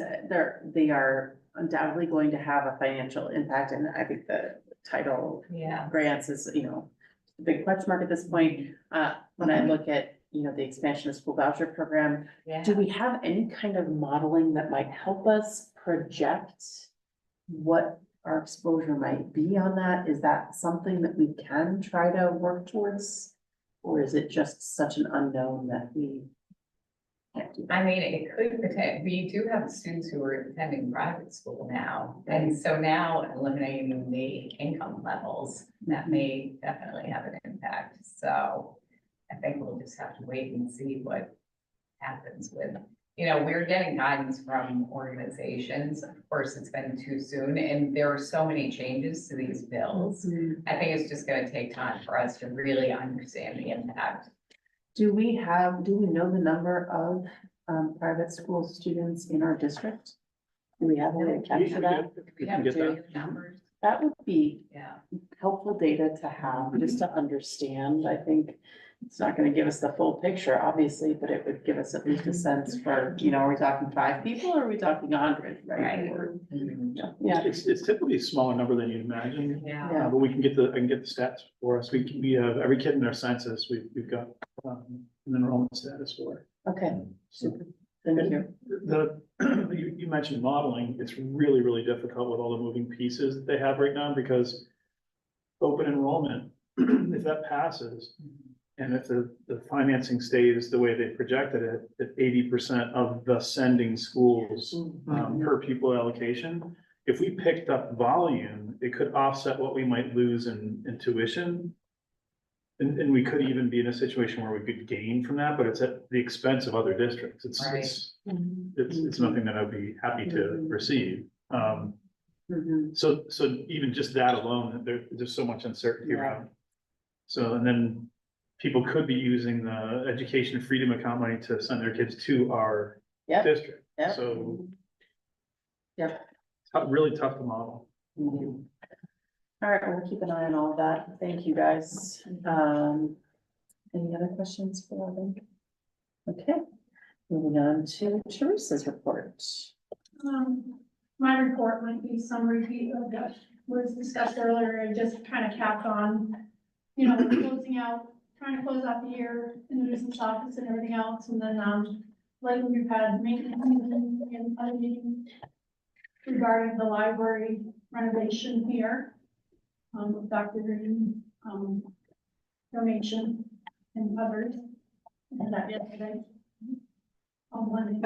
Speaker 1: they are undoubtedly going to have a financial impact, and I think the title grants is, you know, a big question mark at this point. When I look at, you know, the expansion of school voucher program, do we have any kind of modeling that might help us project what our exposure might be on that? Is that something that we can try to work towards? Or is it just such an unknown that we can't do that?
Speaker 13: I mean, it could potentially, we do have students who are attending private school now. And so now eliminating the income levels, that may definitely have an impact. So I think we'll just have to wait and see what happens with, we're getting guidance from organizations. Of course, it's been too soon and there are so many changes to these bills. I think it's just gonna take time for us to really understand the impact.
Speaker 1: Do we know the number of private school students in our district? Do we have a way to capture that?
Speaker 13: We have
Speaker 3: get
Speaker 13: two numbers.
Speaker 1: That would be
Speaker 13: Yeah.
Speaker 1: helpful data to have, just to understand. I think it's not gonna give us the full picture, obviously, but it would give us at least a sense for, are we talking 5 people or are we talking 100, right? Or- Yeah,
Speaker 3: It's typically a smaller number than you'd imagine.
Speaker 13: Yeah.
Speaker 3: But I can get the stats for us. We have every kid in our census, we've got an enrollment status for.
Speaker 1: okay, super, thank you.
Speaker 3: You mentioned modeling, it's really, really difficult with all the moving pieces that they have right now because open enrollment, if that passes, and if the financing stays the way they projected it, at 80% of the sending schools per pupil allocation, if we picked up volume, it could offset what we might lose in tuition. And we could even be in a situation where we could gain from that, but it's at the expense of other districts. It's nothing that I'd be happy to receive. So even just that alone, there's so much uncertainty around. So, and then people could be using the education freedom account money to send their kids to our district.
Speaker 1: Yep.
Speaker 3: So.
Speaker 1: Yep.
Speaker 3: Really tough to model.
Speaker 1: All right, we'll keep an eye on all of that. Thank you, guys. Any other questions for them? Okay, moving on to Teresa's report.
Speaker 12: My report might be some repeat of what was discussed earlier, and just kind of capped on, trying to close out the year in the business office and everything else, and then, lately we've had maintenance meetings and other meetings regarding the library renovation here, with Dr. Green, donation and others, and that yesterday. On Monday.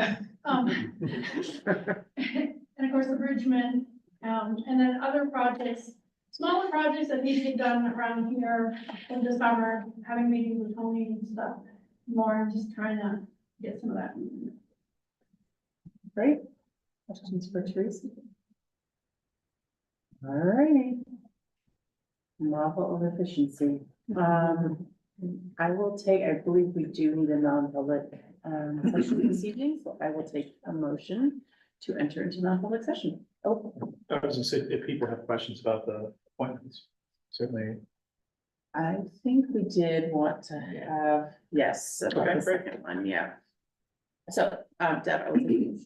Speaker 12: And of course, the Bridgman, and then other projects, smaller projects that need to get done around here in the summer, having meetings with Tony and stuff. More just trying to get some of that.
Speaker 1: Great. Questions for Teresa? All righty. Model of efficiency. I believe we do need a non-public session this evening, so I will take a motion to enter into non-public session. Oh,
Speaker 3: I was gonna say, if people have questions about the appointments, certainly.
Speaker 1: I think we did want to have, yes, about
Speaker 3: Okay,
Speaker 1: the
Speaker 3: great.
Speaker 1: second one, yeah. So, Deb, I will.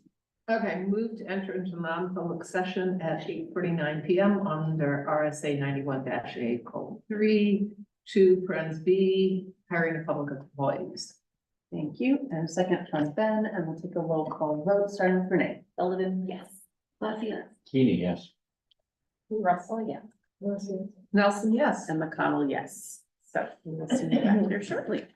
Speaker 2: Okay, move to enter into non-public session at 8:49 PM under RSA 91-A:3, 2, parens B, hiring of public employees.
Speaker 1: Thank you. And a second from Ben, and we'll take a roll call vote, starting with Renee.
Speaker 10: Sullivan, yes. Buffy, yes.
Speaker 9: Keeney, yes.
Speaker 10: Russell, yes.
Speaker 2: Nelson, yes.
Speaker 1: And McConnell, yes. So we will see you back here shortly.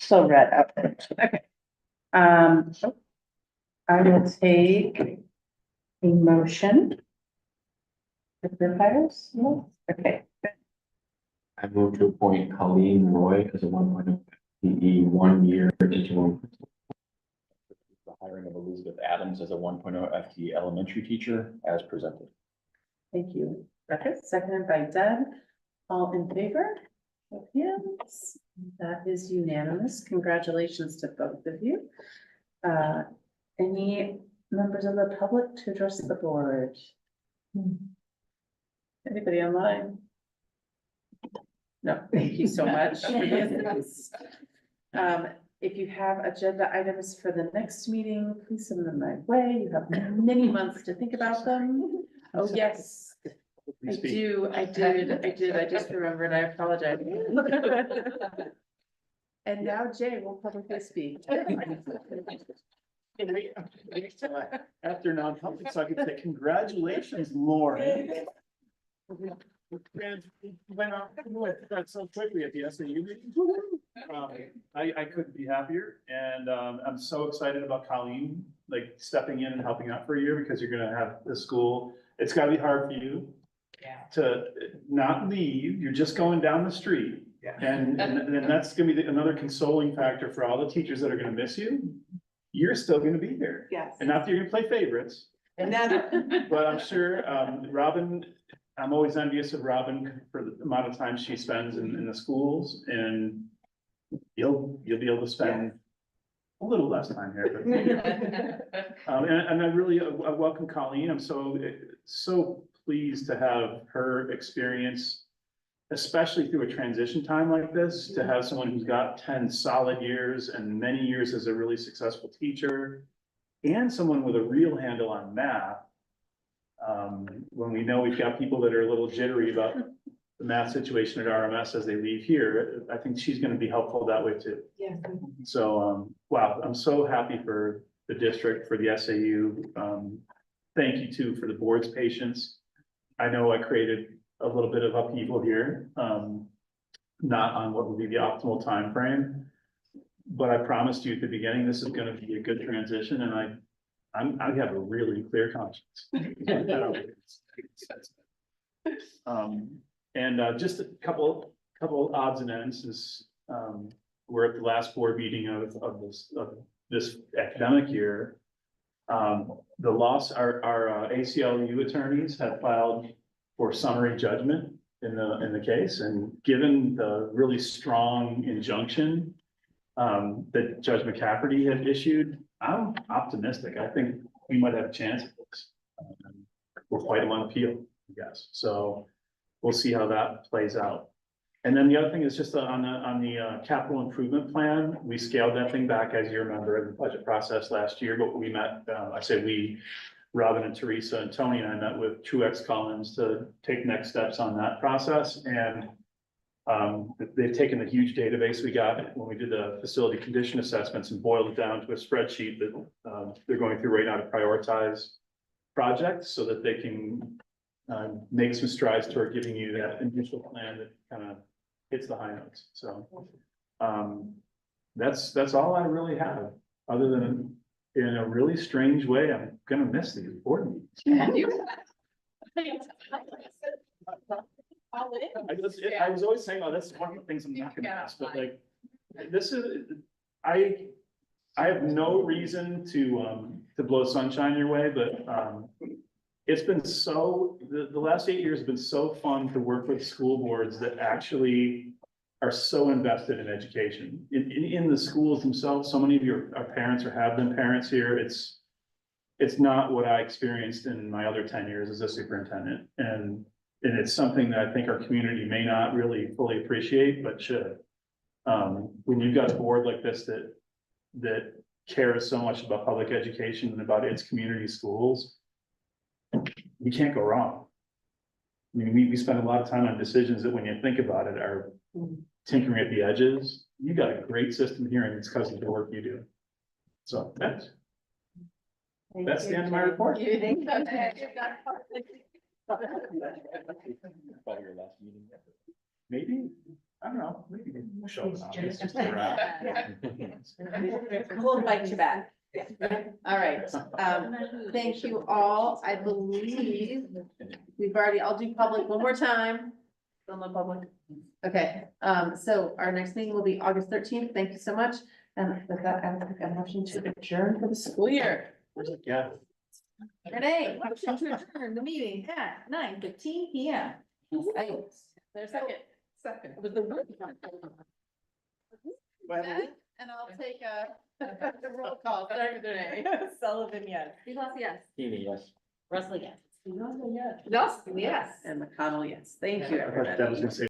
Speaker 1: so red up there. Okay. I will take a motion. If the hires, no, okay.
Speaker 9: I move to appoint Colleen Roy as a 1.0 FTE 1-year interim. The hiring of Elizabeth Adams as a 1.0 FTE elementary teacher as presented.
Speaker 1: Thank you. Okay, seconded by Deb. All in favor? Yes, that is unanimous. Congratulations to both of you. Any members of the public to address the board? Anybody online? No, thank you so much. If you have agenda items for the next meeting, please send them my way. You have many months to think about them. Oh, yes. I did. I just remembered. I apologize. And now Jay will publicly speak.
Speaker 3: After non-public, so I can say congratulations, Lauren. Went off that so quickly at the SAU meeting. I couldn't be happier, and I'm so excited about Colleen, like stepping in and helping out for a year, because you're gonna have the school. It's gotta be hard for you to not leave. You're just going down the street. And that's gonna be another consoling factor for all the teachers that are gonna miss you. You're still gonna be here.
Speaker 4: Yes.
Speaker 3: And not that you're gonna play favorites, but I'm sure, Robin, I'm always envious of Robin for the amount of time she spends in the schools, and you'll be able to spend a little less time here. But, and I really welcome Colleen. I'm so pleased to have her experience, especially through a transition time like this, to have someone who's got 10 solid years and many years as a really successful teacher, and someone with a real handle on math. When we know we've got people that are a little jittery about the math situation at RMS as they leave here, I think she's gonna be helpful that way too.
Speaker 15: Yeah.
Speaker 3: So, wow, I'm so happy for the district, for the SAU. Thank you too for the board's patience. I know I created a little bit of upheaval here, not on what would be the optimal time frame. But I promised you at the beginning, this is gonna be a good transition, and I have a really clear conscience. Just a couple odds and ends is, we're at the last board meeting of this academic year. Our ACLU attorneys have filed for summary judgment in the case, and given the really strong injunction that Judge McCafferty had issued, I'm optimistic. I think we might have a chance at this. We'll fight them on appeal, I guess. So we'll see how that plays out. And then the other thing is just on the capital improvement plan, we scaled that thing back, as you remember, in the budget process last year, but we met, Robin and Teresa and Tony and I met with Truex Collins to take next steps on that process. And they've taken the huge database we got when we did the facility condition assessments and boiled it down to a spreadsheet that they're going through right now to prioritize projects so that they can make some strides toward giving you that initial plan that kind of hits the high notes. So that's all I really have, other than in a really strange way, I'm gonna miss these board meetings. I was always saying, oh, that's one of the things I'm not gonna miss, but like, this is, I have no reason to blow sunshine your way, but it's been the last 8 years have been so fun to work with school boards that actually are so invested in education in the schools themselves. So many of our parents or have been parents here. It's not what I experienced in my other 10 years as a superintendent, and it's something that I think our community may not really fully appreciate, but should. When you've got a board like this that cares so much about public education and about its community schools, you can't go wrong. I mean, we spend a lot of time on decisions that, when you think about it, are tinkering at the edges. You got a great system here, and it's because of the work you do. So that's the end of my report.
Speaker 9: Probably your last meeting.
Speaker 3: Maybe, I don't know, maybe. showing up.
Speaker 5: Just-
Speaker 3: It's just a wrap.
Speaker 2: We'll invite you back. All right, thank you all. I believe we've already, I'll do public one more time. Still no public. Okay, so our next meeting will be August 13th. Thank you so much. And with that, I will take a motion to adjourn for the school year.
Speaker 3: Yeah.
Speaker 2: Renee, motion to adjourn the meeting at 9:15 p.m. There's a second.
Speaker 11: Second.
Speaker 2: It was the word. And I'll take a roll call. Sorry, Renee.
Speaker 11: Sullivan, yes.
Speaker 10: Yes.
Speaker 9: Heaney, yes.
Speaker 10: Russell, yes.
Speaker 2: Yes. And McConnell, yes. Thank you, everybody.
Speaker 3: That was gonna say